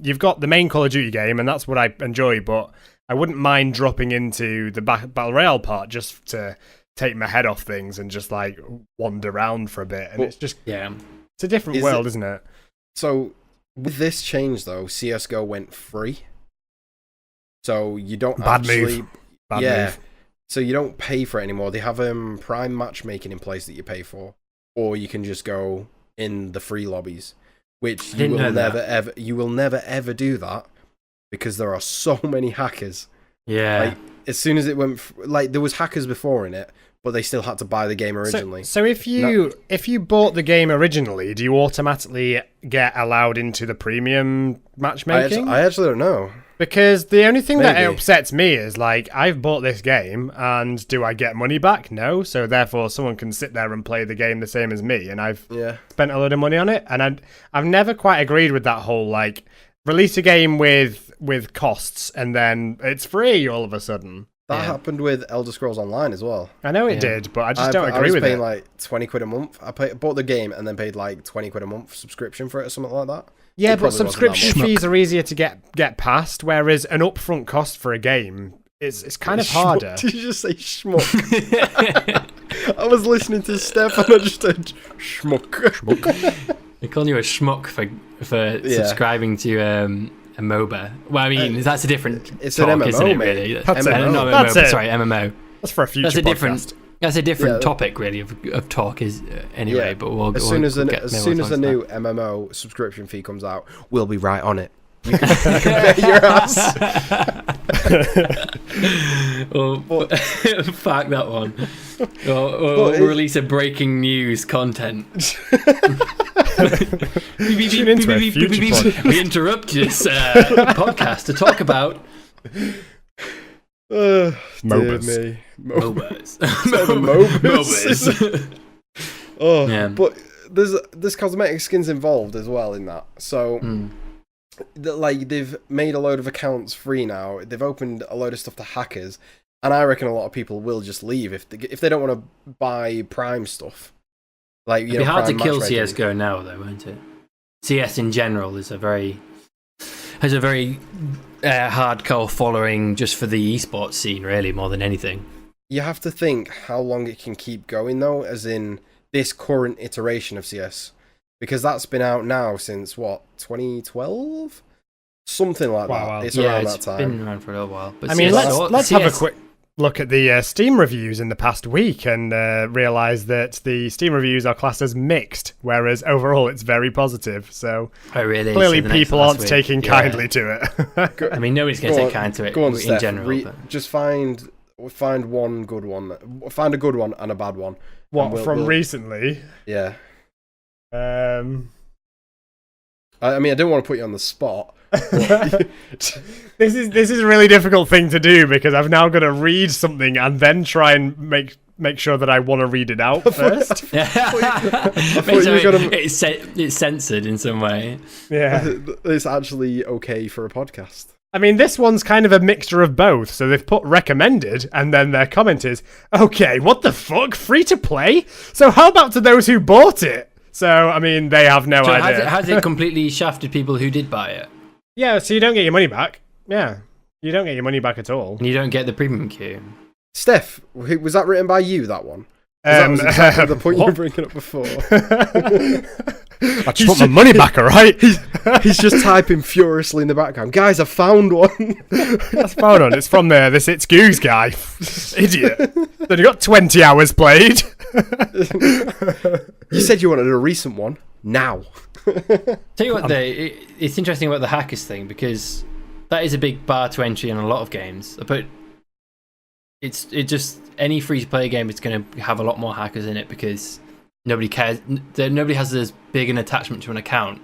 You've got the main Call of Duty game, and that's what I enjoy. But I wouldn't mind dropping into the Battle Royale part just to take my head off things and just like wander around for a bit. And it's just it's a different world, isn't it? So, with this change, though, CSGO went free. So, you don't Bad move. So, you don't pay for it anymore. They have Prime matchmaking in place that you pay for. Or you can just go in the free lobbies. Which you will never, ever do that. Because there are so many hackers. Yeah. Like, as soon as it went... there was hackers before in it. But they still had to buy the game originally. So if you bought the game originally, do you automatically get allowed into the premium matchmaking? I actually don't know. Because the only thing that upsets me is, like, I've bought this game, and do I get money back? No. So therefore, someone can sit there and play the game the same as me, and I've spent a load of money on it. And I've never quite agreed with that whole, like, release a game with costs, and then it's free all of a sudden. That happened with Elder Scrolls Online as well. I know it did, but I just don't agree with it. I was paying like 20 quid a month. I bought the game and then paid like 20 quid a month subscription for it or something like that. Yeah, but subscription fees are easier to get past, whereas an upfront cost for a game is kind of harder. Did you just say schmuck? I was listening to Steph and I just said schmuck. They're calling you a schmuck for subscribing to a MOBA. Well, I mean, that's a different talk, an MMO, isn't it, mate. really? That's MMO. That's for a future podcast. That's a different topic, really, of talk, anyway. But as soon as the new MMO subscription fee comes out, we'll be right on it. You can bet your ass. Fuck that one. Or release a breaking news content. We interrupt this podcast to talk about MOBAs. Oh, yeah. But there's cosmetic skins involved as well in that. So, like, they've made a load of accounts free now. They've opened a load of stuff to hackers, and I reckon a lot of people will just leave if they don't want to buy Prime stuff. Like, it'd be hard to kill CS:GO now, though, won't it? CS in general has a very hardcore following just for the esports scene, really, more than anything. You have to think how long it can keep going, though, as in this current iteration of CS, because that's been out now since what, 2012, something like that. Wow. It's around that time. It's been around for a little while. But I mean, let's have a quick look at the Steam reviews in the past week and realise that the Steam reviews are classed as mixed, whereas overall it's very positive. So clearly people aren't taking kindly to it. I mean, nobody's going to take kind to it in Steph, general. Just find one good one. Find a good one and a bad one. What, from recently? Yeah. I mean, I didn't want to put you on the spot. This is a really difficult thing to do because I've now got to read something and then try and make sure that I want to read it out first. It's censored in some way. Yeah, it's actually okay for a podcast. I mean, this one's kind of a mixture of both. So they've put recommended, and then their comment is, okay, what the fuck? Free to play? So how about to those who bought it? So, I mean, they have no idea. Has it completely shafted people who did buy it? Yeah, so you don't get your money back. Yeah, you don't get your money back at all. And you don't get the premium queue. Steph, was that written by you, that one? That was exactly the point you were bringing up before. I just want my money back, alright? He's just typing furiously in the background. Guys, I found one. That's found one. It's from this It's Goose guy. Idiot. Then you got 20 hours played. You said you wanted a recent one. Now. Tell you what, it's interesting about the hackers thing, because that is a big bar to entry in a lot of games. But it just, any free-to-play game is going to have a lot more hackers in it because nobody cares. Nobody has as big an attachment to an account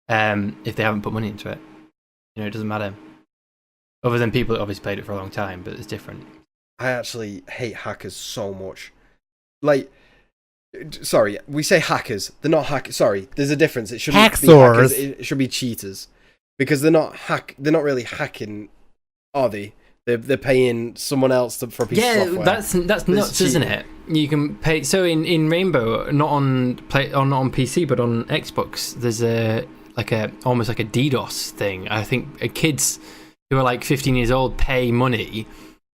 if they haven't put money into it. You know, it doesn't matter. Other than people that obviously played it for a long time, but it's different. I actually hate hackers so much. Like, sorry, we say hackers. They're not hackers. Sorry, there's a difference. It shouldn't be hackers. It should be cheaters, because they're not really hacking, are they? They're paying someone else for a piece of software. That's nuts, isn't it? You can pay. So in Rainbow, not on PC, but on Xbox, there's almost like a DDoS thing. I think kids who are like 15 years old pay money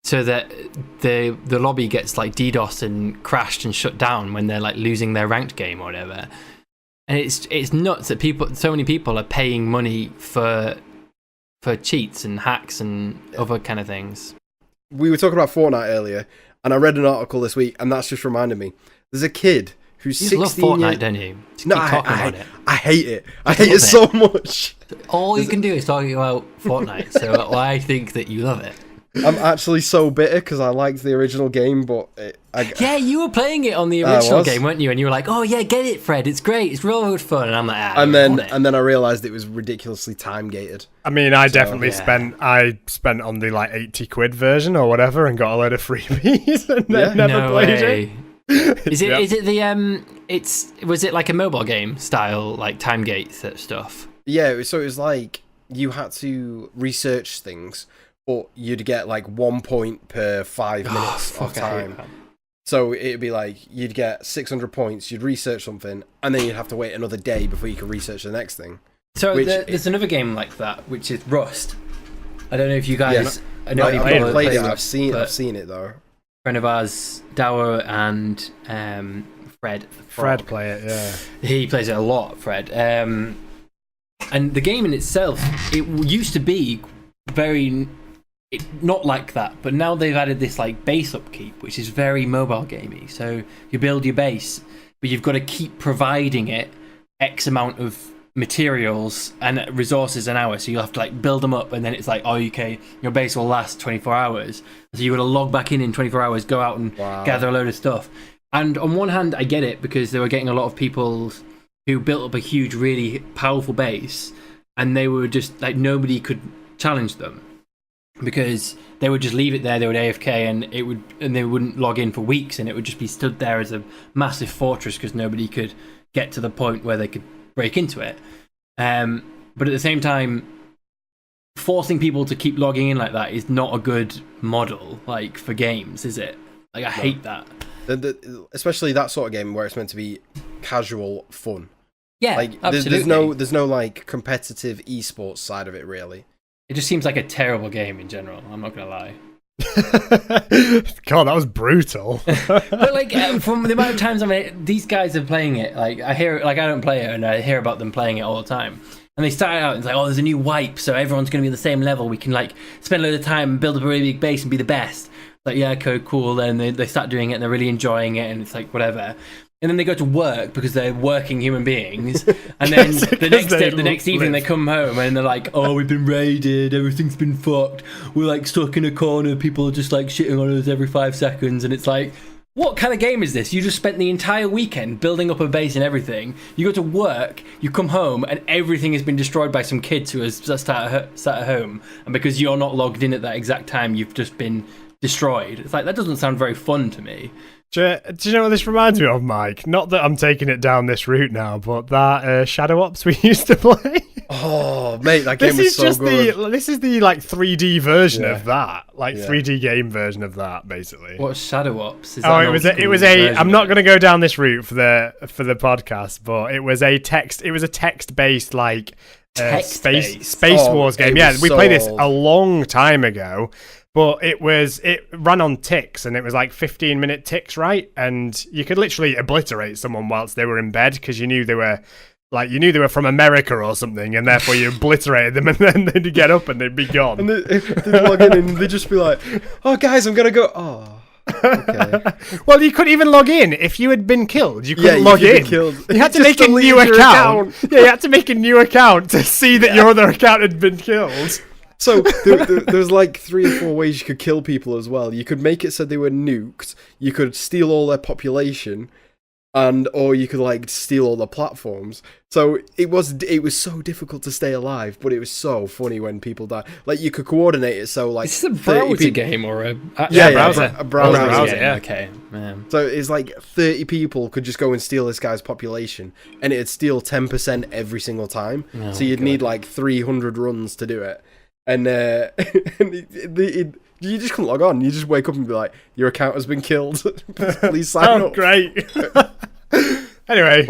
so that the lobby gets like DDoS and crashed and shut down when they're like losing their ranked game or whatever. And it's nuts that so many people are paying money for cheats and hacks and other kind of things. We were talking about Fortnite earlier, and I read an article this week, and that's just reminded me. There's a kid who's 16 years... You love Fortnite, don't you? No, I hate it. I hate it so much. All you can do is talk about Fortnite, so I think that you love it. I'm actually so bitter because I liked the original game, but yeah, you were playing it on the original game, weren't you? And you were like, "Oh yeah, get it, Fred. It's great. It's real good fun." And I'm like, and then I realised it was ridiculously time gated. I mean, I definitely spent on the like 80 quid version or whatever, and got a load of freebies, and then never played it. Is it the was it like a mobile game style, like time gate stuff? Yeah, so it was like you had to research things, but you'd get like 1 point per 5 minutes of time. So it'd be like you'd get 600 points, you'd research something, and then you'd have to wait another day before you could research the next thing. So there's another game like that, which is Rust. I don't know if you guys... I've not played it, I've seen it though. Friend of ours, Dower, and Fred. Fred play it, yeah. He plays it a lot, Fred. And the game in itself, it used to be very... not like that, but now they've added this like base upkeep, which is very mobile gamey. So you build your base, but you've got to keep providing it X amount of materials and resources an hour, so you have to like build them up, and then it's like, oh, okay, your base will last 24 hours, so you got to log back in 24 hours, go out and gather a load of stuff. And on one hand, I get it, because they were getting a lot of people who built up a huge, really powerful base, and they were just like, nobody could challenge them, because they would just leave it there, they would AFK, and they wouldn't log in for weeks, and it would just be stood there as a massive fortress because nobody could get to the point where they could break into it. But at the same time, forcing people to keep logging in like that is not a good model, like, for games, is it? Like, I hate that. Especially that sort of game where it's meant to be casual fun. Yeah, like absolutely. there's no like competitive esports side of it, really. It just seems like a terrible game in general. I'm not gonna lie. God, that was brutal. But like, from the amount of times these guys are playing it, like I don't play it, and I hear about them playing it all the time. And they start out and it's like, oh, there's a new wipe, so everyone's gonna be on the same level. We can like spend a load of time and build up a really big base and be the best. Like, yeah, okay, cool. Then they start doing it and they're really enjoying it, and it's like whatever. And then they go to work because they're working human beings. And then the next evening they come home and they're like, oh, we've been raided, everything's been fucked. We're like stuck in a corner, people are just like shitting on us every 5 seconds. And it's like, what kind of game is this? You just spent the entire weekend building up a base and everything. You go to work, you come home, and everything has been destroyed by some kids who are sat at home. And because you're not logged in at that exact time, you've just been destroyed. It's like, that doesn't sound very fun to me. Do you know what this reminds me of, Mike? Not that I'm taking it down this route now, but that Shadow Ops we used to play. Oh, mate, that game was so good. This is the like 3D version of that, like 3D game version of that, basically. What's Shadow Ops? It was a. I'm not going to go down this route for the podcast, but it was a text based like space wars game. Yeah, we played this a long time ago. But it ran on ticks, and it was like 15-minute ticks, right? And you could literally obliterate someone whilst they were in bed because you knew they were from America or something, and therefore you obliterated them, and then they'd get up and they'd be gone. And they'd log in and they'd just be like, "Oh, guys, I'm gonna go." Oh, okay. Well, you couldn't even log in if you had been killed. You couldn't log in. You had to make a new account. Yeah, you had to make a new account to see that your other account had been killed. So there's like 3 or 4 ways you could kill people as well. You could make it so they were nuked. You could steal all their population, or you could like steal all the platforms. So it was so difficult to stay alive, but it was so funny when people die. Like, you could coordinate it so like. Is this a browser game or a browser? A browser. Yeah. Okay, man. So it's like 30 people could just go and steal this guy's population, and it'd steal 10% every single time. Oh, so you'd need like 300 runs to do it. And you just couldn't log on. You just wake up and be like, your account has been killed. Please sign up. Great. Anyway,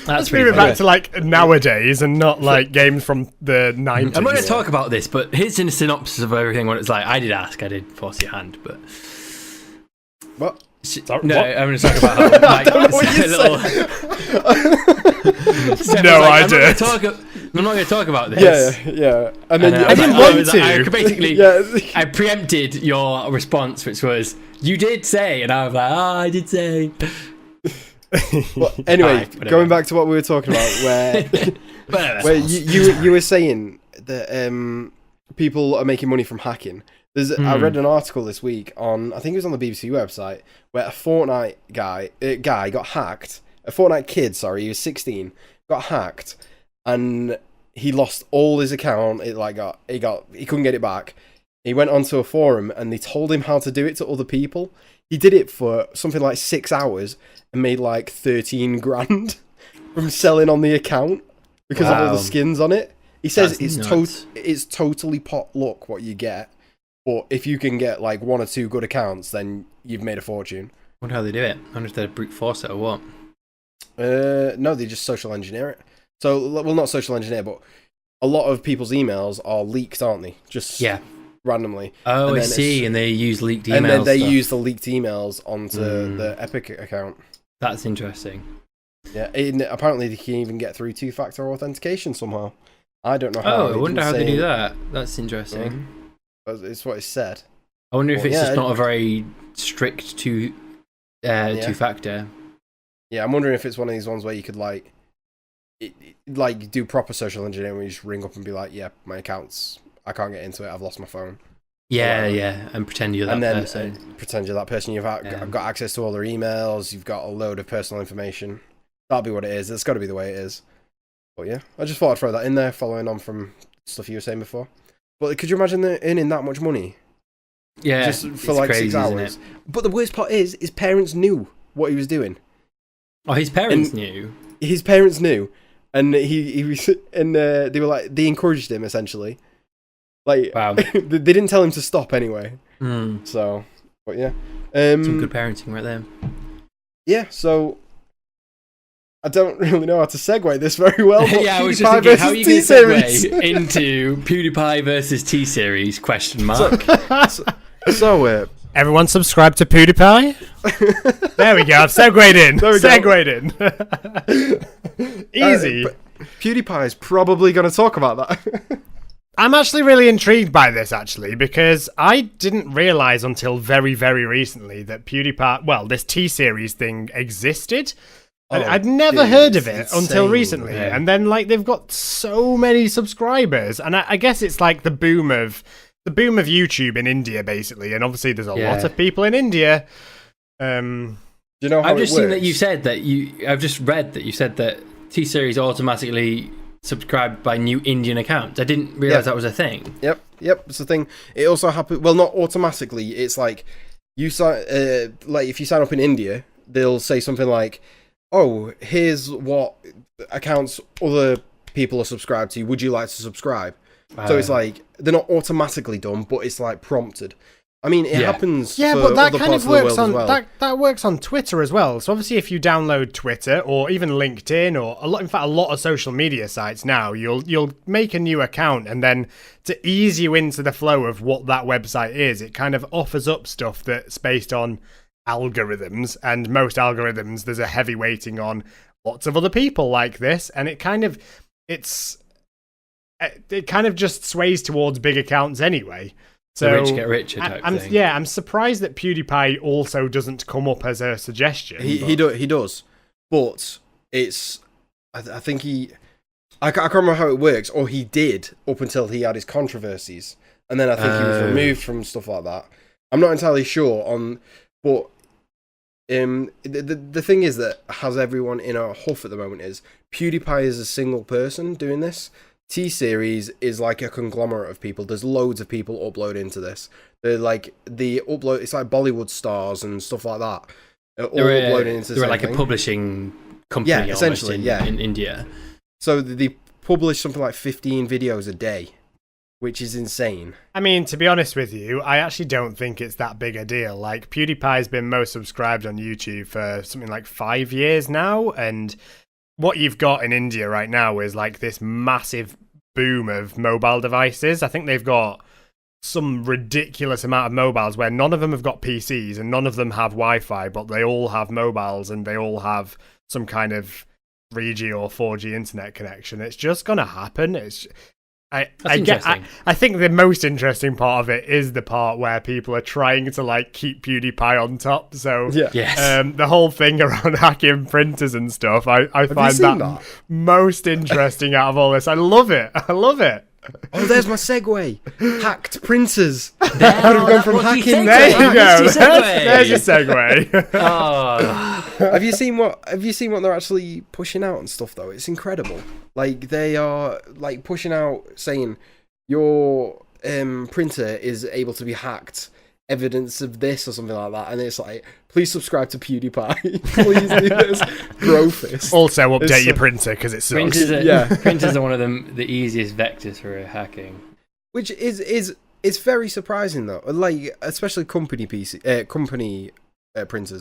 let's move it back to like nowadays and not like games from the 90s. I'm not going to talk about this, but here's a synopsis of everything. What it's like. I did force your hand, but what? No, I'm going to talk about how Mike I did. I'm not going to talk about this. Yeah. And then I didn't want to. Basically, I preempted your response, which was, you did say, and I was like, I did say. Well, anyway, going back to what we were talking about, where you were saying that people are making money from hacking. I read an article this week on, I think it was on the BBC website, where a Fortnite guy got hacked. A Fortnite kid, sorry, he was 16, got hacked, and he lost all his account. He couldn't get it back. He went onto a forum and they told him how to do it to other people. He did it for something like 6 hours and made like 13 grand from selling on the account because of all the skins on it. He says it's totally pot luck what you get, but if you can get like 1 or 2 good accounts, then you've made a fortune. I wonder how they do it. I wonder if they brute force it or what. No, they just social engineer it. So, well, not social engineer, but a lot of people's emails are leaked, aren't they? Just randomly. Oh, I see. And they use leaked emails. And then they use the leaked emails onto the Epic account. That's interesting. Yeah, apparently they can even get through 2-factor authentication somehow. I don't know how. Oh, I wonder how they do that. That's interesting. It's what it said. I wonder if it's just not a very strict 2-factor. Yeah, I'm wondering if it's one of these ones where you could like like do proper social engineering where you just ring up and be like, yeah, my account's, I can't get into it, I've lost my phone. Yeah, and pretend you're that person. Pretend you're that person. You've got access to all their emails. You've got a load of personal information. That'll be what it is. It's got to be the way it is. But yeah, I just thought I'd throw that in there, following on from stuff you were saying before. But could you imagine earning that much money? Yeah, just for like crazy, 6 hours. But the worst part is, his parents knew what he was doing. Oh, his parents knew. His parents knew, and he was, and they were like, they encouraged him essentially. Like, wow. They didn't tell him to stop anyway. So, but yeah, some good parenting right there. Yeah, so I don't really know how to segue this very well. But yeah, I was just thinking, how are you going to segue into PewDiePie versus T-Series? ? So everyone subscribe to PewDiePie. There we go. I've segued in. Easy. PewDiePie is probably going to talk about that. I'm actually really intrigued by this, actually, because I didn't realize until very, very recently that PewDiePie, well, this T-Series thing existed. I'd never heard of it until recently. Yeah. And then, like, they've got so many subscribers. And I guess it's like the boom of YouTube in India, basically. And obviously there's a lot of people in India. Do you know how I've just seen that you said that I've just read that you said that T-Series automatically subscribed by new Indian accounts. I didn't realize that was a thing. Yep, it's a thing. It also happens. Well, not automatically. It's like you sign. Like if you sign up in India, they'll say something like, "Oh, here's what accounts other people are subscribed to. Would you like to subscribe?" So it's like they're not automatically done, but it's like prompted. I mean, it happens. Yeah, but that kind of works on that works on Twitter as well. So obviously, if you download Twitter or even LinkedIn or in fact, a lot of social media sites now, you'll make a new account, and then to ease you into the flow of what that website is, it kind of offers up stuff that's based on algorithms, and most algorithms there's a heavy weighting on lots of other people like this, and it kind of just sways towards big accounts anyway. So the rich get richer type thing. Yeah, I'm surprised that PewDiePie also doesn't come up as a suggestion. He does, but it's I think I can't remember how it works, or he did up until he had his controversies, and then I think he was removed from stuff like that. I'm not entirely sure on, but the thing is that has everyone in a huff at the moment is PewDiePie is a single person doing this. T-Series is like a conglomerate of people. There's loads of people uploading into this. They're like it's like Bollywood stars and stuff like that. All uploading into the they're same like thing. A publishing company, essentially, in India. So they publish something like 15 videos a day, which is insane. I mean, to be honest with you, I actually don't think it's that big a deal. Like, PewDiePie's been most subscribed on YouTube for something like 5 years now, and what you've got in India right now is like this massive boom of mobile devices. I think they've got some ridiculous amount of mobiles where none of them have got PCs and none of them have Wi-Fi, but they all have mobiles and they all have some kind of 3G or 4G internet connection. It's just going to happen. I think the most interesting part of it is the part where people are trying to like keep PewDiePie on top. So the whole thing around hacking printers and stuff, I find that most interesting out of all this. I love it. Oh, there's my segue. Hacked printers. There, gone from hacking. There you go. There's your segue. Have you seen what they're actually pushing out and stuff though? It's incredible. Like they are like pushing out saying your printer is able to be hacked. Evidence of this or something like that, and it's like, please subscribe to PewDiePie. Please do this. Growfist. Also, update your printer because it sucks. Printers are one of the easiest vectors for hacking. Which is very surprising though. Like especially company printers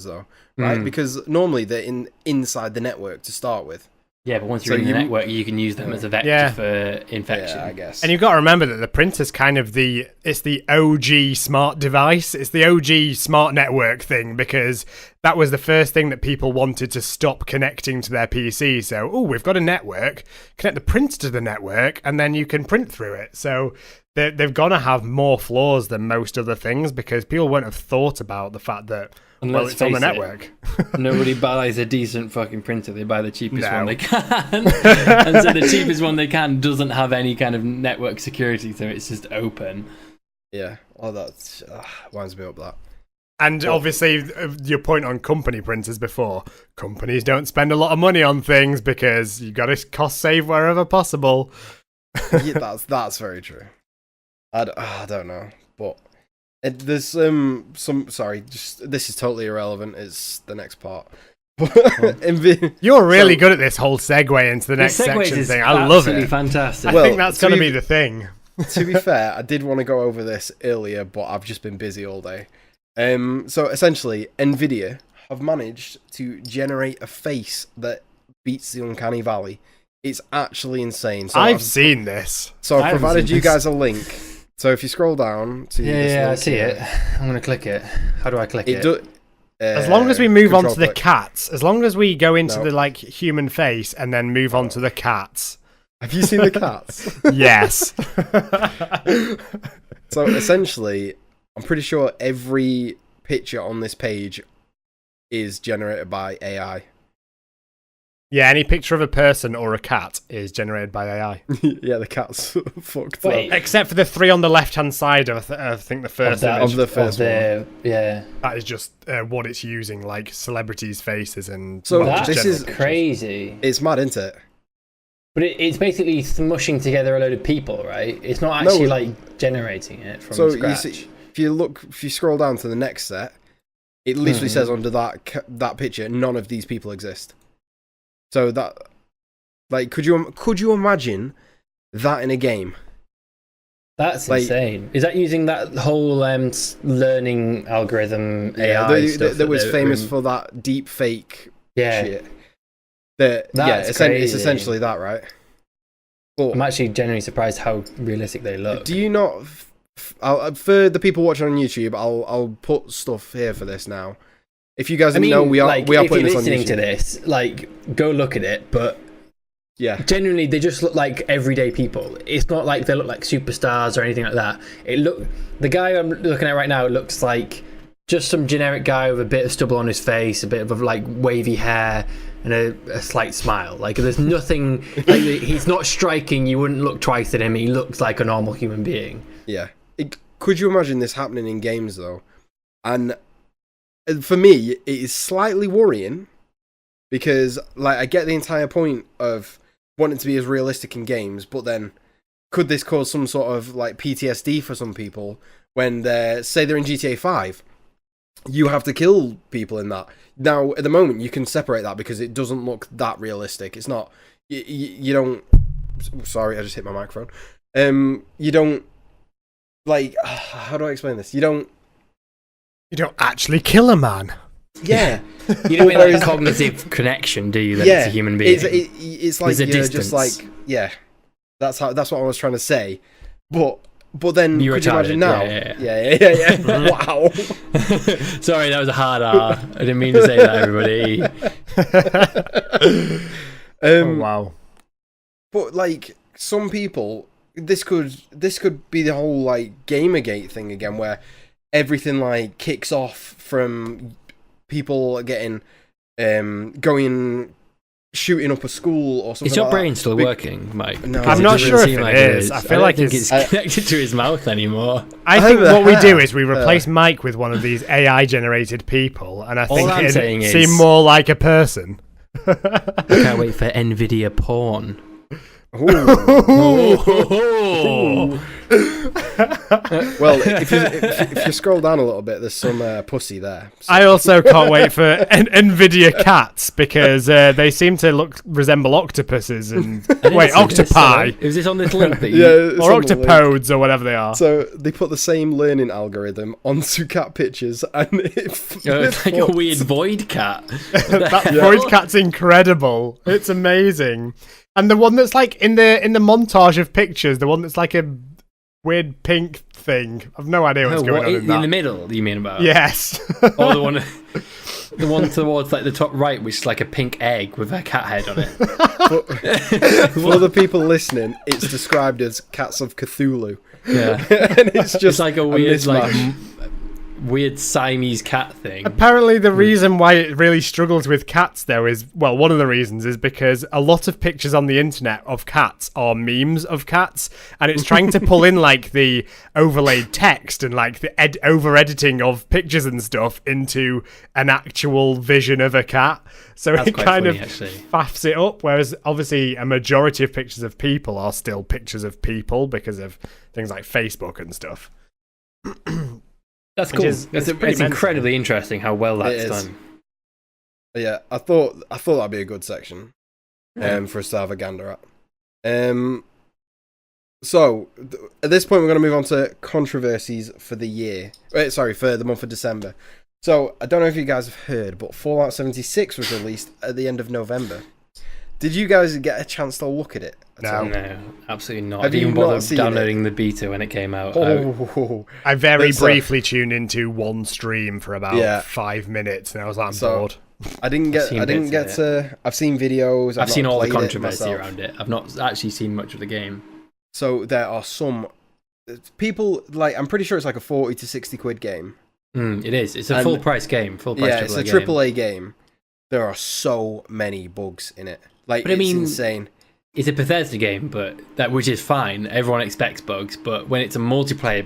though, right? Because normally they're inside the network to start with. Yeah, but once you're in the network, you can use them as a vector for infection. Yeah, I guess. And you've got to remember that the printer's kind of it's the OG smart device. It's the OG smart network thing, because that was the first thing that people wanted to stop connecting to their PC. So, we've got a network, connect the printer to the network, and then you can print through it. So they've got to have more flaws than most other things, because people won't have thought about the fact that, Well, it's on the network. Nobody buys a decent fucking printer. They buy the cheapest one they can. And so the cheapest one they can doesn't have any kind of network security, so it's just open. Yeah. Oh, that winds me up that. And obviously, your point on company printers before, companies don't spend a lot of money on things because you got to cost save wherever possible. Yeah, that's very true. I don't know, but there's some. Sorry, just this is totally irrelevant. It's the next part. You're really good at this whole segue into the next section thing. I love it. Fantastic. I think that's going to be the thing. To be fair, I did want to go over this earlier, but I've just been busy all day. So essentially, NVIDIA have managed to generate a face that beats the uncanny valley. It's actually insane. So I've seen this. So I've provided you guys a link. So if you scroll down to this link, I see it. I'm gonna click it. How do I click it? As long as we move on to the cats, as long as we go into the like human face and then move on to the cats. Have you seen the cats? Yes. So essentially, I'm pretty sure every picture on this page is generated by AI. Yeah, any picture of a person or a cat is generated by AI. Yeah, the cat's fucked up. Except for the three on the left-hand side of, I think, the first image. Of the first one. Yeah. That is just what it's using, like celebrities' faces and... So this is crazy. It's mad, isn't it? But it's basically smushing together a load of people, right? It's not actually like generating it from scratch. You see, if you scroll down to the next set, it literally says under that picture, none of these people exist. So that, like, could you imagine that in a game? That's insane. Is that using that whole learning algorithm AI stuff that was famous for that deep fake shit? That's crazy. It's essentially that, right? But I'm actually genuinely surprised how realistic they look. Do you not? For the people watching on YouTube, I'll put stuff here for this now. If you guys didn't know, we are putting this on YouTube. If you're listening to this, like, go look at it. But yeah, genuinely, they just look like everyday people. It's not like they look like superstars or anything like that. The guy I'm looking at right now looks like just some generic guy with a bit of stubble on his face, a bit of like wavy hair, and a slight smile. Like, there's nothing. Like, he's not striking. You wouldn't look twice at him. He looks like a normal human being. Yeah. Could you imagine this happening in games though? And for me, it is slightly worrying because, like, I get the entire point of wanting to be as realistic in games, but then could this cause some sort of like PTSD for some people when they're in GTA 5? You have to kill people in that. Now, at the moment, you can separate that because it doesn't look that realistic. It's not. You don't. Sorry, I just hit my microphone. You don't. Like, how do I explain this? You don't actually kill a man. Yeah. You don't mean like a cognitive connection, do you? That it's a human being. It's like you're just like, yeah. That's what I was trying to say. But then, could you imagine now? Yeah. Wow. Sorry, that was a hard R. I didn't mean to say that, everybody. Wow. But like, some people, this could be the whole like Gamergate thing again, where everything like kicks off from people getting shooting up a school or something. Is your like brain that. still working, Mike? No, I'm not sure if it is. I feel like it's connected to his mouth anymore. I think what we do is we replace Mike with one of these AI generated people, and I think it'd seem more like a person. I can't wait for NVIDIA porn. Well, if you scroll down a little bit, there's some pussy there. So. I also can't wait for NVIDIA cats because they seem to resemble octopuses and octopi. Is this on this link that or octopodes or whatever they are? So they put the same learning algorithm onto cat pictures, and it's like a weird void cat. That void cat's incredible. It's amazing. And the one that's like in the montage of pictures, the one that's like a weird pink thing. I've no idea what's going on in that. In the middle, you mean about? Yes. Or the one towards like the top right, which is like a pink egg with a cat head on it. For the people listening, it's described as Cats of Cthulhu. Yeah. And it's just like a weird like weird Siamese cat thing. Apparently the reason why it really struggles with cats, though, is, well, one of the reasons is because a lot of pictures on the internet of cats are memes of cats, and it's trying to pull in like the overlaid text and like the over-editing of pictures and stuff into an actual vision of a cat. So That's it quite kind funny, of actually. faffs it up, whereas obviously a majority of pictures of people are still pictures of people because of things like Facebook and stuff. That's cool. It's incredibly interesting how well that's done. Yeah, I thought that'd be a good section for us to have a gander at. So at this point, we're going to move on to controversies for the year. For the month of December. So I don't know if you guys have heard, but Fallout 76 was released at the end of November. Did you guys get a chance to look at it? No, absolutely not. Have I you didn't not bother seen downloading the beta when it came out. I very briefly tuned into one stream for about 5 minutes, and I was like, I'm bored. I didn't get to. I've seen videos. I've seen all the controversy around it. I've not actually seen much of the game. So there are some people I'm pretty sure it's like a 40 to 60 quid game. It is. It's a full price game. It's a AAA game. There are so many bugs in it. It's insane. It's a Bethesda game, which is fine. Everyone expects bugs, but when it's a multiplayer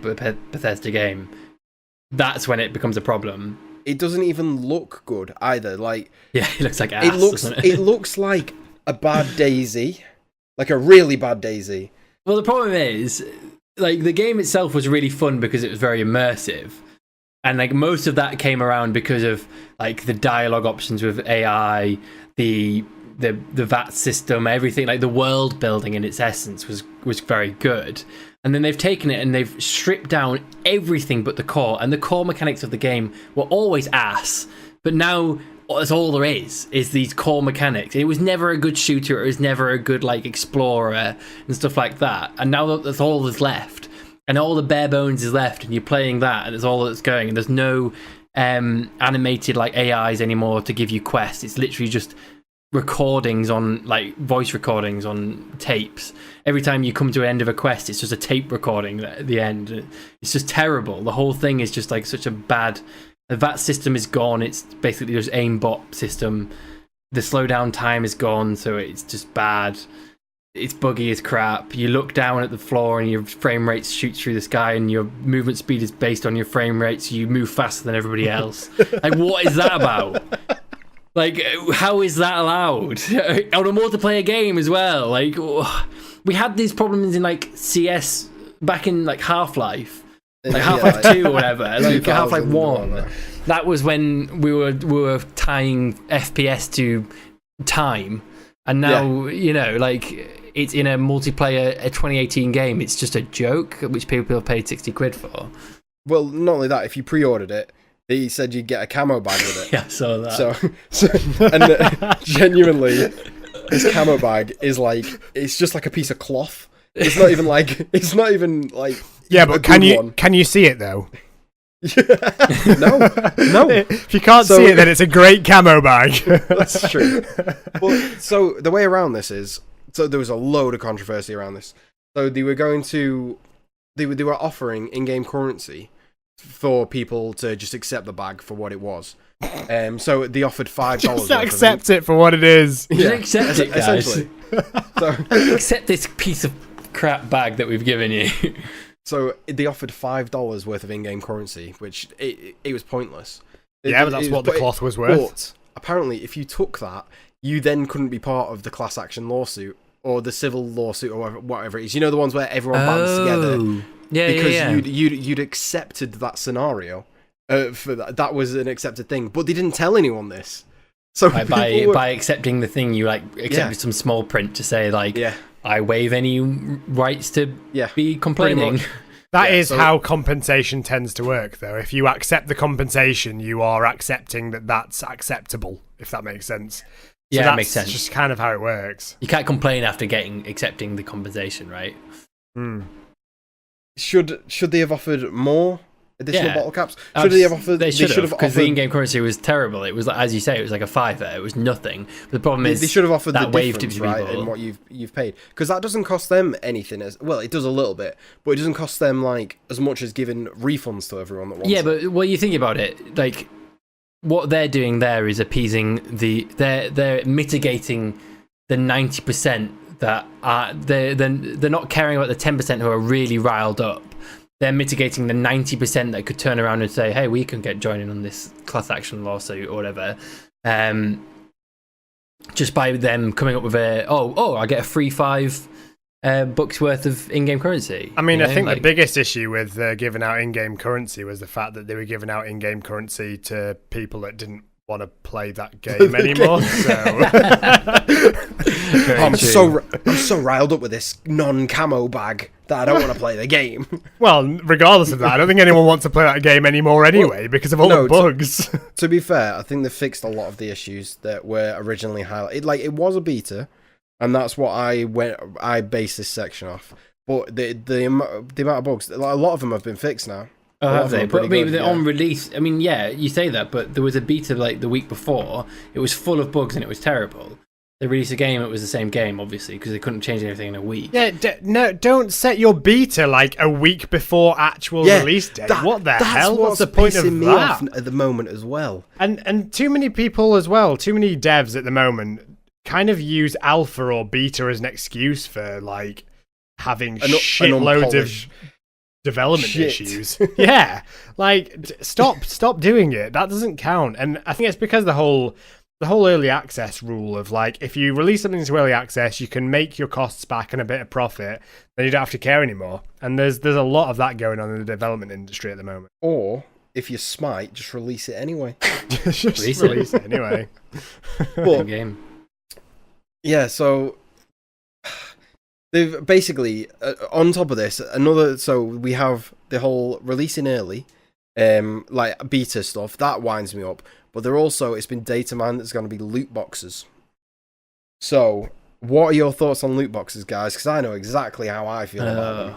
Bethesda game, that's when it becomes a problem. It doesn't even look good either. It looks like ass. It looks like a bad DayZ, like a really bad DayZ. Well, the problem is, the game itself was really fun because it was very immersive, and most of that came around because of the dialogue options with AI, the VAT system, everything, the world building in its essence was very good. And then they've taken it and they've stripped down everything but the core, and the core mechanics of the game were always ass, but now that's all there is these core mechanics. It was never a good shooter, it was never a good explorer and stuff like that, and now that's all that's left, and all the bare bones is left, and you're playing that and it's all that's going, and there's no animated AIs anymore to give you quests. It's literally just recordings on voice recordings on tapes. Every time you come to an end of a quest, it's just a tape recording at the end. It's just terrible. The whole thing is just such a bad. The VAT system is gone. It's basically just aimbot system. The slowdown time is gone, so it's just bad. It's buggy as crap. You look down at the floor and your frame rate shoots through the sky, and your movement speed is based on your frame rate, so you move faster than everybody else. What is that about? How is that allowed on a multiplayer game as well? We had these problems in CS back in Half-Life, Half-Life 2 or whatever, Half-Life 1. That was when we were tying FPS to time, and now it's in a multiplayer, a 2018 game. It's just a joke, which people have paid 60 quid for. Well, not only that, if you pre-ordered it, he said you'd get a camo bag with it. Yeah, I saw that. And genuinely, this camo bag is it's just like a piece of cloth. It's not even Yeah, but can you see it though? No. If you can't see it, then it's a great camo bag. That's true. Well, so the way around this is, there was a load of controversy around this. So they were offering in-game currency for people to just accept the bag for what it was. So they offered $5. Just accept it for what it is. Just accept it, guys. Essentially. Accept this piece of crap bag that we've given you. So they offered $5 worth of in-game currency, which it was pointless. But that's what the cloth was worth. But apparently, if you took that, you then couldn't be part of the class action lawsuit or the civil lawsuit or whatever it is. The ones where everyone bands together. Because you'd accepted that scenario. For that was an accepted thing, but they didn't tell anyone this. So by accepting the thing, you accepted some small print to say I waive any rights to be complaining. That is how compensation tends to work, though. If you accept the compensation, you are accepting that that's acceptable, if that makes sense. So that makes sense. That's just kind of how it works. You can't complain after accepting the compensation, right? Should they have offered more? additional bottle caps? Should they have offered? They should have, because the in-game currency was terrible. It was like, as you say, it was like a $5. It was nothing. But the problem is they should have offered that the difference, right, in what you've paid, because that doesn't cost them anything. Well, it does a little bit, but it doesn't cost them like as much as giving refunds to everyone that wants. Yeah, but well, you think about it, like what they're doing there is appeasing they're mitigating the 90% that are they're not caring about the 10% who are really riled up. They're mitigating the 90% that could turn around and say, hey, we can get joining on this class action lawsuit or whatever, just by them coming up with I get a free $5 worth of in-game currency. I mean, I think the biggest issue with giving out in-game currency was the fact that they were giving out in-game currency to people that didn't want to play that game anymore. I'm so riled up with this non-camo bag that I don't want to play the game. Well, regardless of that, I don't think anyone wants to play that game anymore anyway because of all the bugs. To be fair, I think they fixed a lot of the issues that were originally highlighted. Like, it was a beta, and that's what I based this section off. But the amount of bugs, a lot of them have been fixed now. Oh, have they? But maybe they're on release. I mean, yeah, you say that, but there was a beta like the week before. It was full of bugs and it was terrible. They released a game, it was the same game, obviously, because they couldn't change anything in a week. Yeah, no, don't set your beta like a week before actual release date. What the hell? What's the point of me that? Off at the moment as well. And too many people as well, too many devs at the moment kind of use alpha or beta as an excuse for like having shitloads of development issues. Yeah, like stop doing it. That doesn't count. And I think it's because the whole early access rule of like, if you release something to early access, you can make your costs back and a bit of profit, then you don't have to care anymore. And there's a lot of that going on in the development industry at the moment. Or if you smite, just release it anyway. just release it anyway. But, game. Yeah, so they've basically on top of this so we have the whole releasing early, like beta stuff that winds me up. But it's been data mined that's going to be loot boxes. So, what are your thoughts on loot boxes, guys? Because I know exactly how I feel about them.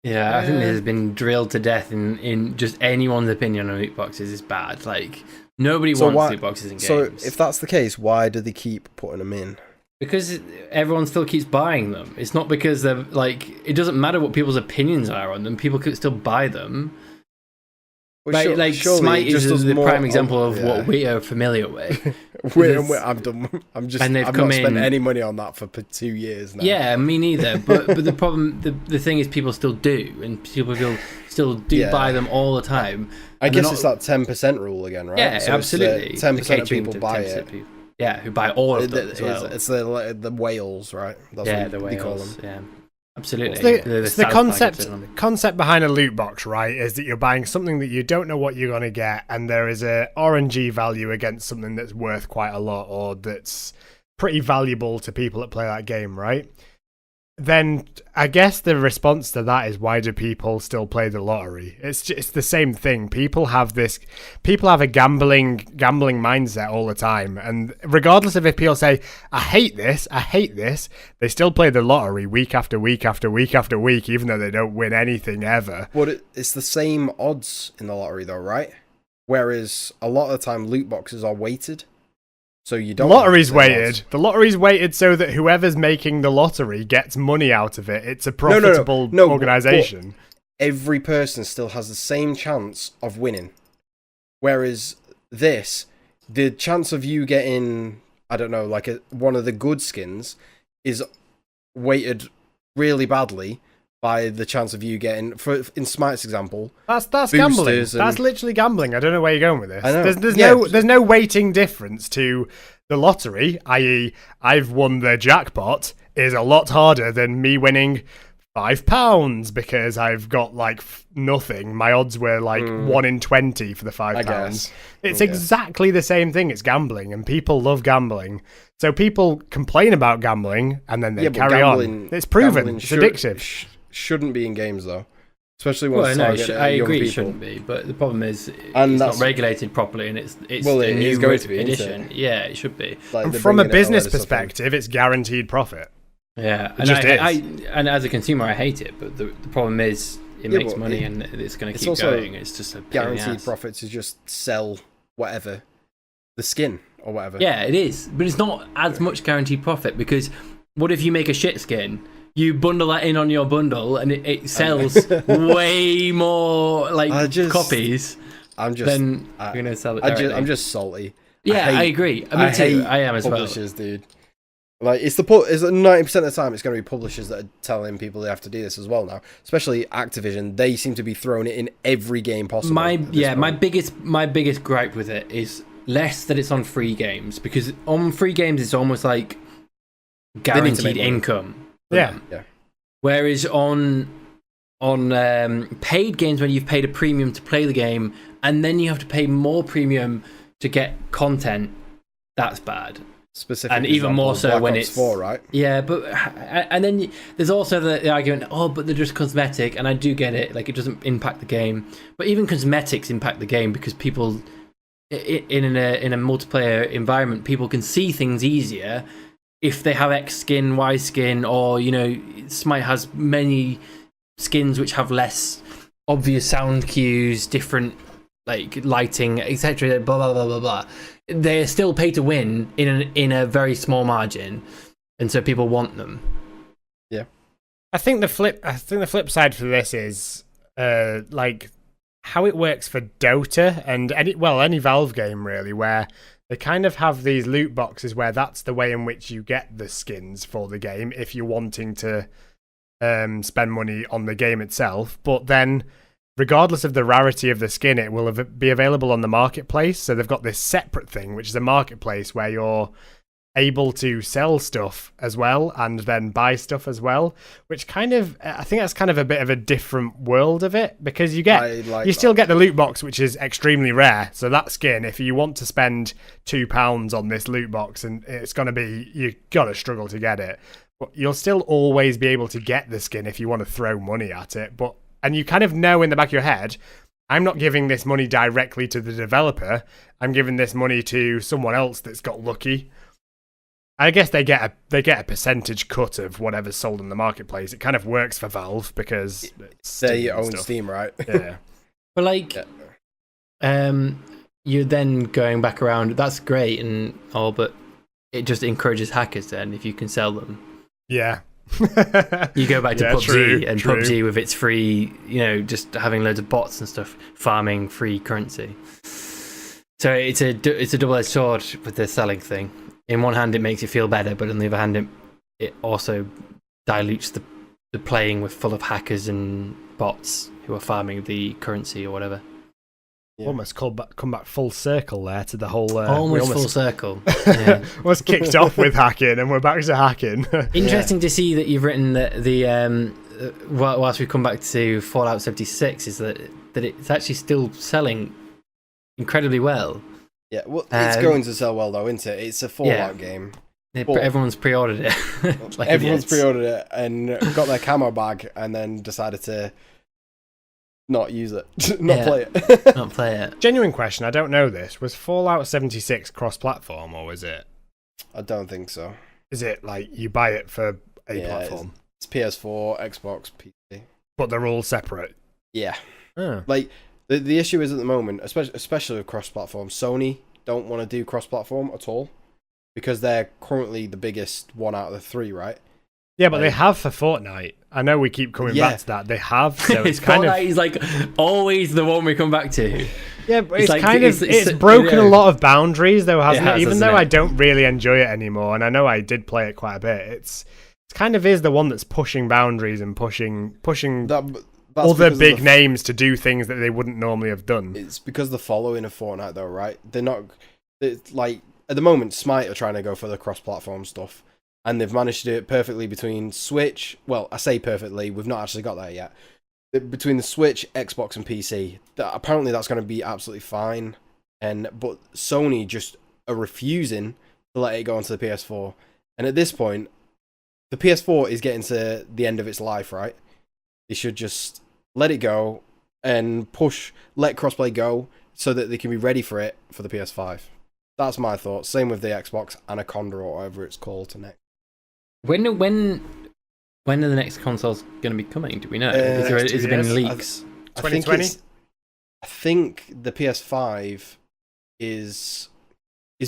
Yeah, I think this has been drilled to death in just anyone's opinion on loot boxes is bad. Like, nobody wants loot boxes in games. So, if that's the case, why do they keep putting them in? Because everyone still keeps buying them. It's not because they're like, it doesn't matter what people's opinions are on them. People could still buy them. Well, Smite is the prime example of what we are familiar with. I'm not spent any money on that for 2 years now. Yeah, me neither. But the problem, the thing is, people still do, and people still do buy them all the time. I guess it's that 10% rule again, right? Yeah, so absolutely. 10% of people buy it. Yeah, who buy all of them as well. It's the whales, right? That's the whales. Call them. Yeah. Absolutely. The concept behind a loot box, right, is that you're buying something that you don't know what you're going to get, and there is a RNG value against something that's worth quite a lot or that's pretty valuable to people that play that game, right? Then I guess the response to that is, why do people still play the lottery? It's the same thing. People have a gambling mindset all the time, and regardless of if people say I hate this, they still play the lottery week after week after week after week, even though they don't win anything ever. But it's the same odds in the lottery though, right? Whereas a lot of the time loot boxes are weighted. So you don't. The lottery's weighted so that whoever's making the lottery gets money out of it. It's a profitable organization. Every person still has the same chance of winning. Whereas the chance of you getting, I don't know, like one of the good skins is weighted really badly by the chance of you getting, in Smite's example, that's gambling. That's literally gambling. I don't know where you're going with this. I know. There's no weighting difference to the lottery, i.e. I've won the jackpot, is a lot harder than me winning £5 because I've got like nothing. My odds were like 1 in 20 for the £5. It's exactly the same thing. It's gambling, and people love gambling. So people complain about gambling and then they carry on. It's proven. It's addictive. Shouldn't be in games though, especially when I agree, it shouldn't be. But the problem is, it's not regulated properly, and it's a new going to be edition. Yeah, it should be. Like, from a business perspective, it's guaranteed profit. Yeah, and and as a consumer, I hate it. But the problem is, it makes money and it's going to keep going. It's just a guaranteed profit to just sell whatever, the skin or whatever. Yeah, it is, but it's not as much guaranteed profit, because what if you make a shit skin? You bundle that in on your bundle, and it sells way more copies. I'm just then you're gonna sell it. I'm just salty. Yeah, I agree. Me too. I am as well. Publishers, dude. Like it's 90% of the time it's going to be publishers that are telling people they have to do this as well now. Especially Activision, they seem to be throwing it in every game possible. My biggest gripe with it is less that it's on free games, because on free games it's almost like guaranteed income. Yeah. Whereas on paid games, when you've paid a premium to play the game and then you have to pay more premium to get content, that's bad. Specific, and even more so Black when Ops it's 4, right? Yeah, but and then there's also the argument, but they're just cosmetic, and I do get it, like it doesn't impact the game, but even cosmetics impact the game, because people in a multiplayer environment, people can see things easier if they have X skin, Y skin, or Smite has many skins which have less obvious sound cues, different like lighting, etc. Blah blah blah blah blah. They're still pay to win in a very small margin, and so people want them. Yeah, I think the flip side for this is like how it works for Dota and any Valve game really, where they kind of have these loot boxes where that's the way in which you get the skins for the game if you're wanting to spend money on the game itself. But then, regardless of the rarity of the skin, it will be available on the marketplace. So they've got this separate thing, which is a marketplace where you're able to sell stuff as well and then buy stuff as well, which I think that's kind of a bit of a different world of it, because you still get the loot box, which is extremely rare. So that skin, if you want to spend £2 on this loot box, and it's going to be, you got to struggle to get it, but you'll still always be able to get the skin if you want to throw money at it. And you kind of know in the back of your head, I'm not giving this money directly to the developer, I'm giving this money to someone else that's got lucky. I guess they get a percentage cut of whatever's sold in the marketplace. It kind of works for Valve because they own Steam, right? Yeah. But you're then going back around. That's great and all, but it just encourages hackers. Then, if you can sell them, yeah. You go back to PUBG, true. PUBG with its free, just having loads of bots and stuff, farming free currency. So it's a double-edged sword with the selling thing. In one hand, it makes you feel better, but on the other hand, it also dilutes the playing with full of hackers and bots who are farming the currency or whatever. Yeah. Almost come back full circle there to the whole. Almost full circle. Yeah. Was kicked off with hacking, and we're back to hacking. Interesting to see that you've written that whilst we come back to Fallout 76, is that it's actually still selling incredibly well. Yeah, well, it's going to sell well though, isn't it? It's a Fallout game. Everyone's pre-ordered it. Everyone's pre-ordered it and got their camo bag, and then decided to not use it, play it. Not play it. Genuine question, I don't know this. Was Fallout 76 cross-platform, or was it? I don't think so. Is it like you buy it for a platform? It's PS4, Xbox, PC. But they're all separate? Yeah. Oh. Like, the issue is at the moment, especially with cross-platform, Sony don't want to do cross-platform at all, because they're currently the biggest one out of the three, right? Yeah, but they have for Fortnite. I know we keep coming back to that. They have, so it's kind Fortnite is like always the one we come back to. Yeah, but it's broken a lot of boundaries, though, hasn't it? Even though I don't really enjoy it anymore, and I know I did play it quite a bit, it's kind of is the one that's pushing boundaries and pushing other big names to do things that they wouldn't normally have done. It's because the following of Fortnite, though, right? It's like, at the moment, Smite are trying to go for the cross-platform stuff, and they've managed to do it perfectly between Switch. Well, I say perfectly, we've not actually got there yet. Between the Switch, Xbox, and PC, apparently that's going to be absolutely fine. But Sony just are refusing to let it go onto the PS4. And at this point, the PS4 is getting to the end of its life, right? They should just let it go and let crossplay go so that they can be ready for it for the PS5. That's my thoughts. Same with the Xbox Anaconda or whatever it's called next. When When are the next consoles going to be coming? Do we know? Has there been any leaks? 2020? I think the PS5 is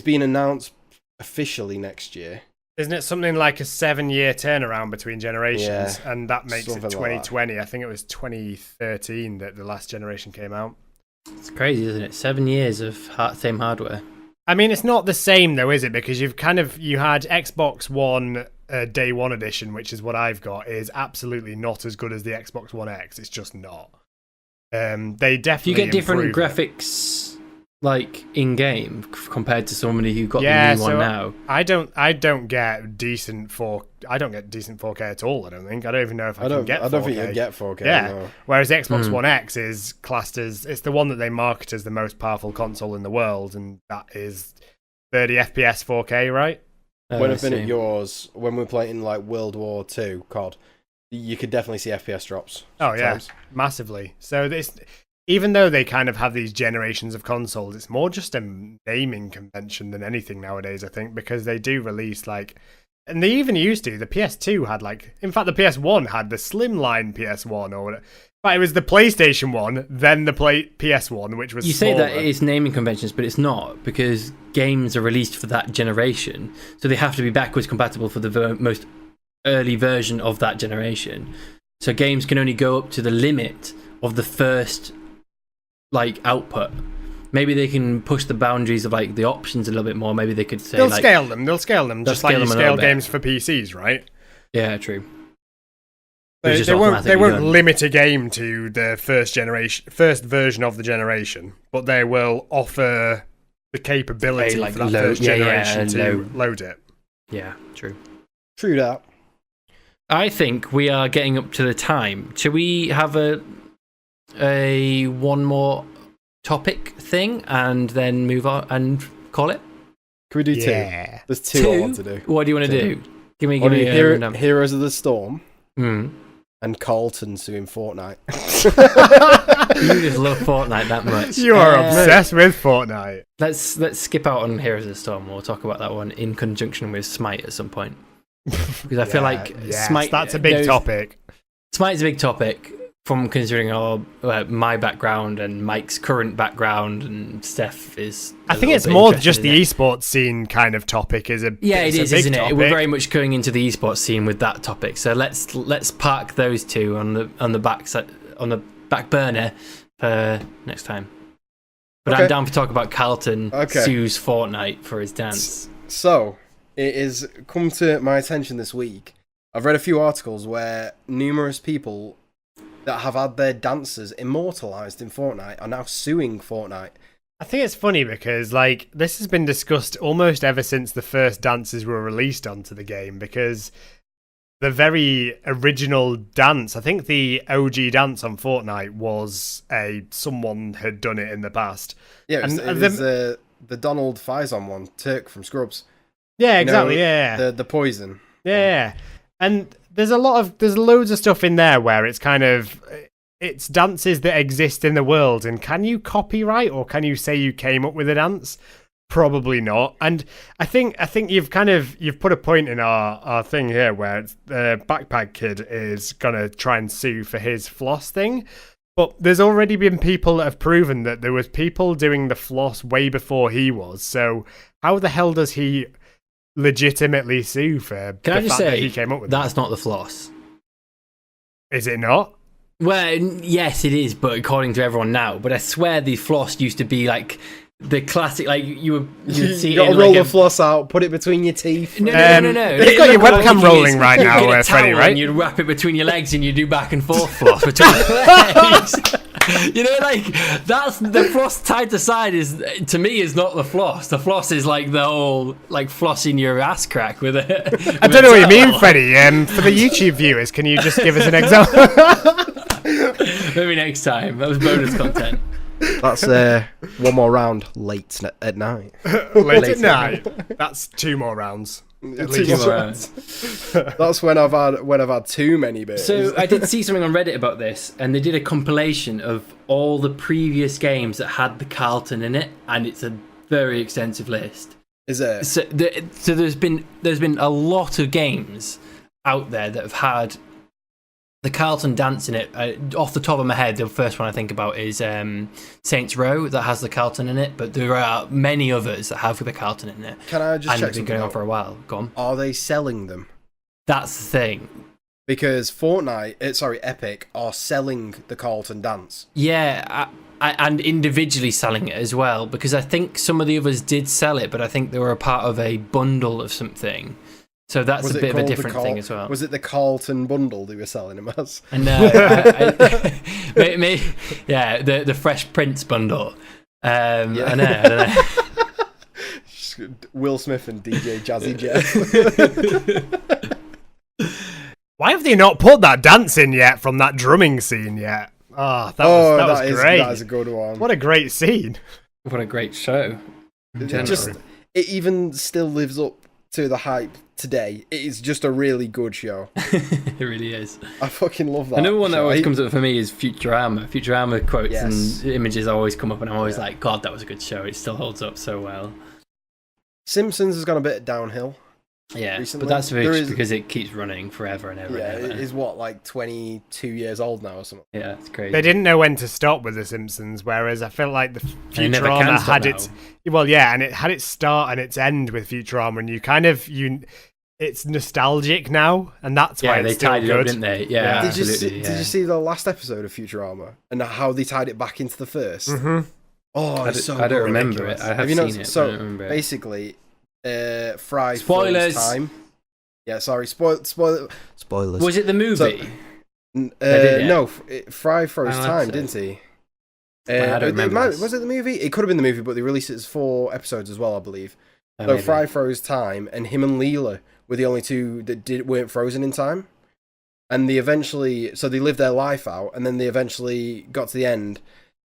being announced officially next year. Isn't it something like a 7-year turnaround between generations? Yeah, and that makes it 2020. Like I think it was 2013 that the last generation came out. It's crazy, isn't it? 7 years of same hardware. I mean, it's not the same though, is it? Because you had Xbox One Day One edition, which is what I've got, is absolutely not as good as the Xbox One X. It's just not. They definitely. You get different graphics, like in game, compared to somebody who got the new one now. I don't get decent 4K at all. I don't think. I don't even know if I can get 4K. I don't think you get 4K. Yeah. No. Whereas the Xbox One X is classed as, it's the one that they market as the most powerful console in the world, and that is 30 FPS 4K, right? When I've been at yours, when we're playing like World War II COD, you could definitely see FPS drops. Sometimes. Oh yeah, massively. So this, even though they kind of have these generations of consoles, it's more just a naming convention than anything nowadays, I think, because they do release like, and they even used to, the PS2 had like, in fact the PS1 had the slimline PS1 or whatever. But it was the PlayStation 1, then the PS1, which was You smaller. say that it's naming conventions, but it's not, because games are released for that generation, so they have to be backwards compatible for the most early version of that generation. So games can only go up to the limit of the first like output. Maybe they can push the boundaries of like the options a little bit more. Maybe they could say they'll scale them just like you scale games for PCs, right? Yeah, true. They won't limit a game to the first version of the generation, but they will offer the capability for that first generation to load it. Yeah, true. True that. I think we are getting up to the time. Should we have a one more topic thing and then move on and call it? Can we do two? There's two I want to do. What do you want to do? Give me Heroes of the Storm. And Carlton suing Fortnite. You just love Fortnite that much. You are obsessed with Fortnite. Let's skip out on Heroes of the Storm. We'll talk about that one in conjunction with Smite at some point. Because I feel like Smite... That's a big topic. Smite's a big topic from considering my background and Mike's current background, and Steph is... I think it's more just the esports scene kind of topic. It is, isn't it? We're very much going into the esports scene with that topic. So let's park those two on the back burner for next time. But I'm down to talk about Carlton sues Fortnite for his dance. So it has come to my attention this week. I've read a few articles where numerous people that have had their dances immortalized in Fortnite are now suing Fortnite. I think it's funny because like this has been discussed almost ever since the first dances were released onto the game, because the very original dance, I think the OG dance on Fortnite was someone had done it in the past. Yeah, it was the Donald Faison one, Turk from Scrubs. Yeah, exactly. Yeah, the poison. Yeah. And there's loads of stuff in there where it's kind of, it's dances that exist in the world, and can you copyright or can you say you came up with a dance? Probably not. And I think you've put a point in our thing here where the Backpack Kid is gonna try and sue for his floss thing. But there's already been people that have proven that there was people doing the floss way before he was. So how the hell does he legitimately sue for the fact that he came up with that's not the floss? Is it not? Well, yes, it is, but according to everyone now. But I swear the floss used to be like the classic, like you'd see you gotta roll the floss out, put it between your teeth. No. You've got your webcam rolling right now, Freddie, right? And you'd wrap it between your legs and you do back and forth floss between your legs. You know, like that's the floss tied to side to me is not the floss. The floss is like the whole like flossing your ass crack with it. I don't know what you mean, Freddie. For the YouTube viewers, can you just give us an example? Maybe next time. That was bonus content. That's one more round late at night. Late at night. That's 2 more rounds. That's when I've had too many bits. So I did see something on Reddit about this, and they did a compilation of all the previous games that had the Carlton in it, and it's a very extensive list. Is it? So there's been a lot of games out there that have had the Carlton dance in it. Off the top of my head, the first one I think about is Saints Row, that has the Carlton in it, but there are many others that have the Carlton in it. Can I just check they've been going on for a while. Go on. Are they selling them? That's the thing. Because Epic are selling the Carlton dance. Yeah, and individually selling it as well, because I think some of the others did sell it, but I think they were a part of a bundle of something. So that's a bit of a different thing as well. Was it the Carlton bundle they were selling them as? No, yeah, the Fresh Prince bundle. I don't know. Will Smith and DJ Jazzy Jeff. Why have they not put that dance in yet from that drumming scene yet? That was great. That is a good one. What a great scene. What a great show. It even still lives up to the hype today. It is just a really good show. It really is. I fucking love that. Another one that always comes up for me is Futurama. Futurama quotes Yes. and images always come up, and I'm always like, God, that was a good show. It still holds up so well. Simpsons has gone a bit downhill. Yeah, recently. but that's because it keeps running forever and ever. Yeah, and ever. it is like 22 years old now or something. Yeah, it's crazy. They didn't know when to stop with The Simpsons, whereas I feel like the Futurama had its... Well, yeah, and it had its start and its end with Futurama, and it's nostalgic now, and that's why it's still tied it good. up, didn't they? Yeah, absolutely. Did you see the last episode of Futurama and how they tied it back into the first? Mm-hmm. Oh, it's so I don't good. remember it. I have seen it. So I don't remember it. Basically, Fry Spoilers. froze time. Yeah, sorry. Spoilers. Was it the movie? No, Fry froze time, so. didn't he? I don't remember. Was it the movie? It could have been the movie, but they released it as 4 episodes as well, I believe. Oh, So maybe. Fry froze time, and him and Leela were the only two that weren't frozen in time. And they lived their life out, and then they eventually got to the end,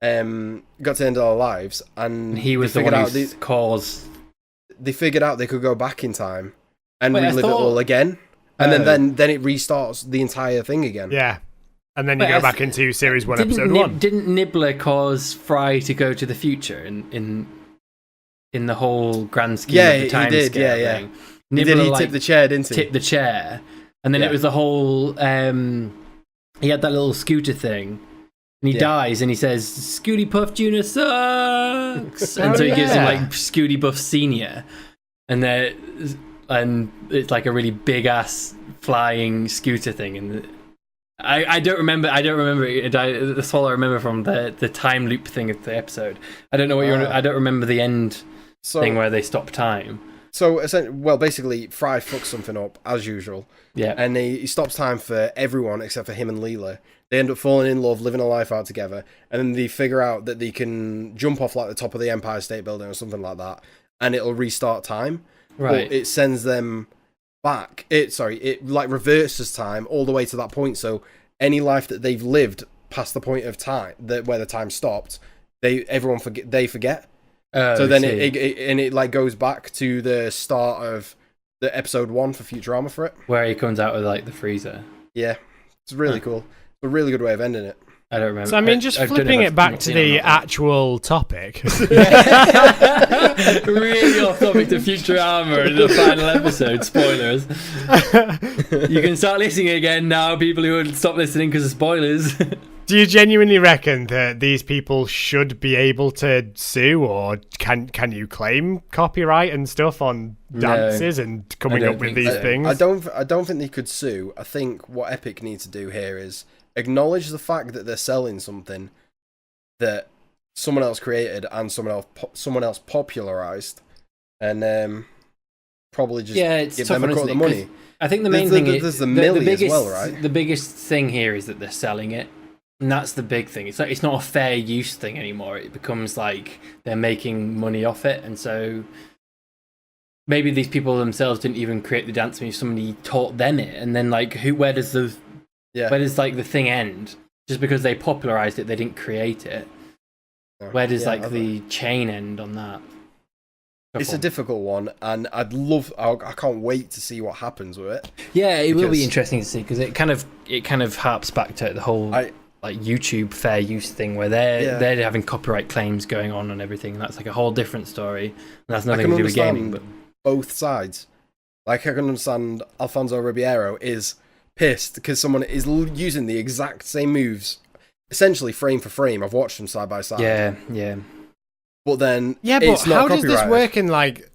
of their lives, and he was the one who caused. They figured out they could go back in time and Wait, relive it all again, and Oh. then it restarts the entire thing again. Yeah. And then you go back into Series 1, Episode 1. Didn't Nibbler cause Fry to go to the future in the whole grand scheme of the time he did. scale Yeah. thing? He tipped the chair, didn't he? Tipped the chair, and then it was the whole. He had that little scooter thing, and he dies, and he says, "Scooty Puff Junior sucks," and so he gives him like Scooty Buff Senior, and it's like a really big ass flying scooter thing, and I don't remember. That's all I remember from the time loop thing of the episode. I don't know what I don't remember the end thing where they stop time. So, basically, Fry fucks something up, as usual. Yeah. And he stops time for everyone except for him and Leela. They end up falling in love, living a life out together, and then they figure out that they can jump off like the top of the Empire State Building or something like that, and it'll restart time. Right. But it sends them back. It like reverses time all the way to that point. So any life that they've lived past the point of time where the time stopped, they forget. So then it like goes back to the start of the episode 1 for Futurama for it, where he comes out with like the freezer. Yeah, it's really cool. It's a really good way of ending it. I don't remember. So I mean, just flipping it back to the actual topic. Really off topic to Futurama in the final episode. Spoilers. You can start listening again now. People who would stop listening because of spoilers. Do you genuinely reckon that these people should be able to sue, or can you claim copyright and stuff on dances and coming up with these things? I don't think they could sue. I think what Epic needs to do here is acknowledge the fact that they're selling something that someone else created and someone else popularized, and probably just give them a cut of the money. I think the main thing is the biggest, as well, right? The biggest thing here is that they're selling it. And that's the big thing. It's like it's not a fair use thing anymore. It becomes like they're making money off it, and so maybe these people themselves didn't even create the dance move. Somebody taught them it, and then like where does like the thing end? Just because they popularized it, they didn't create it. Where does the chain end on that? It's a difficult one, and I can't wait to see what happens with it. Yeah, it will be interesting to see, because it kind of harps back to the whole like YouTube fair use thing, where they're having copyright claims going on and everything, and that's like a whole different story, and that's nothing to do with gaming. But both sides, Like, I can understand Alfonso Ribeiro is pissed because someone is using the exact same moves, essentially frame for frame. I've watched them side by side. Yeah. But then, but it's not how does this copyrighted. work in like?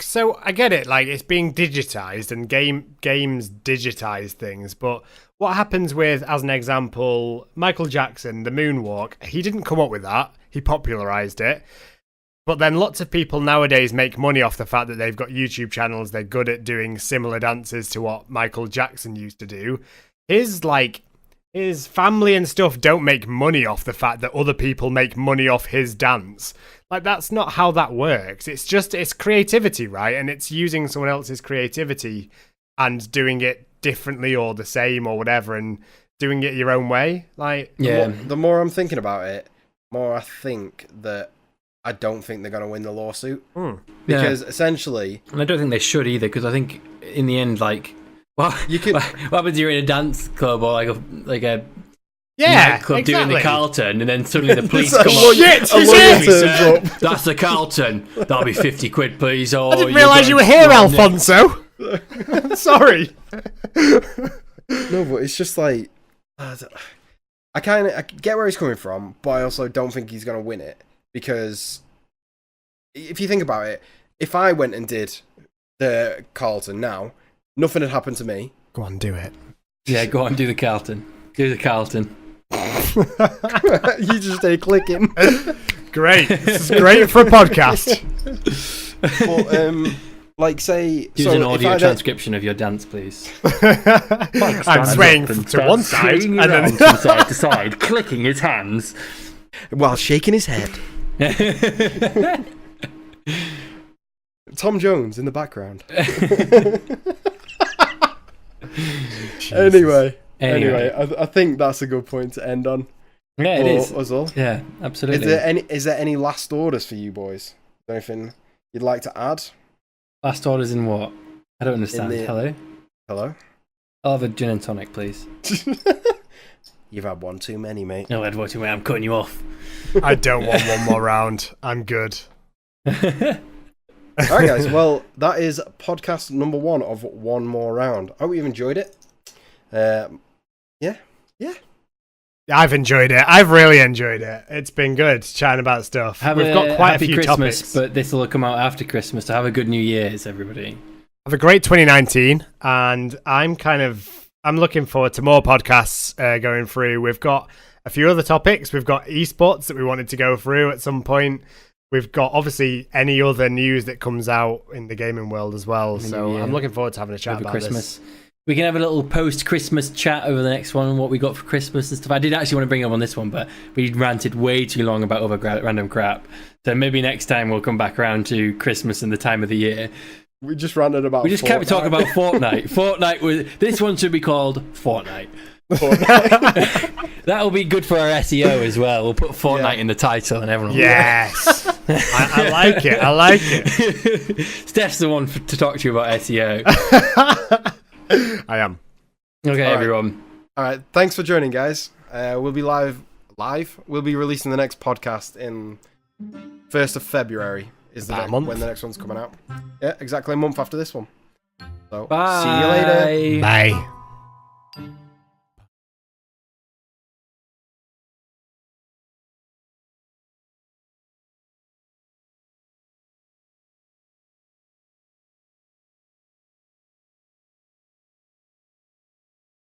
So I get it, like it's being digitized and games digitize things, but what happens with, as an example, Michael Jackson, the moonwalk? He didn't come up with that; he popularized it. But then lots of people nowadays make money off the fact that they've got YouTube channels. They're good at doing similar dances to what Michael Jackson used to do. His family and stuff don't make money off the fact that other people make money off his dance. Like, that's not how that works. It's creativity, right? And it's using someone else's creativity and doing it differently or the same or whatever and doing it your own way. Like, the more I'm thinking about it, more I think that I don't think they're going to win the lawsuit. Because essentially... And I don't think they should either, because I think in the end, like... Well, what happens you're in a dance club or like a nightclub doing the Carlton, and then suddenly the police come up. Shit! That's the Carlton. That'll be 50 quid, please. Oh, I didn't realise you were here, Alfonso. Sorry. No, but it's just like... I get where he's coming from, but I also don't think he's going to win it. Because if you think about it, if I went and did the Carlton now, nothing had happened to me. Go on, do it. Yeah, go on, do the Carlton. Do the Carlton. You just stay clicking. Great. This is great for a podcast. But, like, say... Use an audio transcription of your dance, please. I'm swaying to one side and then from side to side, clicking his hands. While shaking his head. Tom Jones in the background. Anyway, I think that's a good point to end on. Yeah, it is. Us all. Yeah, absolutely. Is there any last orders for you boys? Anything you'd like to add? Last orders in what? I don't understand. Hello? I'll have a gin and tonic, please. You've had one too many, mate. No, I had one too many. I'm cutting you off. I don't want one more round. I'm good. Alright, guys. Well, that is podcast number 1 of One More Round. I hope you've enjoyed it. Yeah. I've enjoyed it. I've really enjoyed it. It's been good chatting about stuff. We've got quite a few Christmas, topics. but this will come out after Christmas. So have a good New Year's, everybody. Have a great 2019, and I'm looking forward to more podcasts going through. We've got a few other topics. We've got esports that we wanted to go through at some point. We've got, obviously, any other news that comes out in the gaming world as well. So I'm looking forward to having a chat about Christmas. this. We can have a little post-Christmas chat over the next one, what we got for Christmas and stuff. I did actually want to bring up on this one, but we ranted way too long about other random crap. So maybe next time we'll come back around to Christmas and the time of the year. We just ranted about We just Fortnite. kept talking about Fortnite. This one should be called Fortnite. That'll be good for our SEO as well. We'll put Fortnite in the title and everyone will... Yes! I like it. I like it. Steph's the one to talk to you about SEO. I am. Okay, everyone. All right. Thanks for joining, guys. We'll be live. We'll be releasing the next podcast in 1st of February. Is when the next one's coming out. Yeah, exactly a month after this one. So, Bye. see you later. Bye.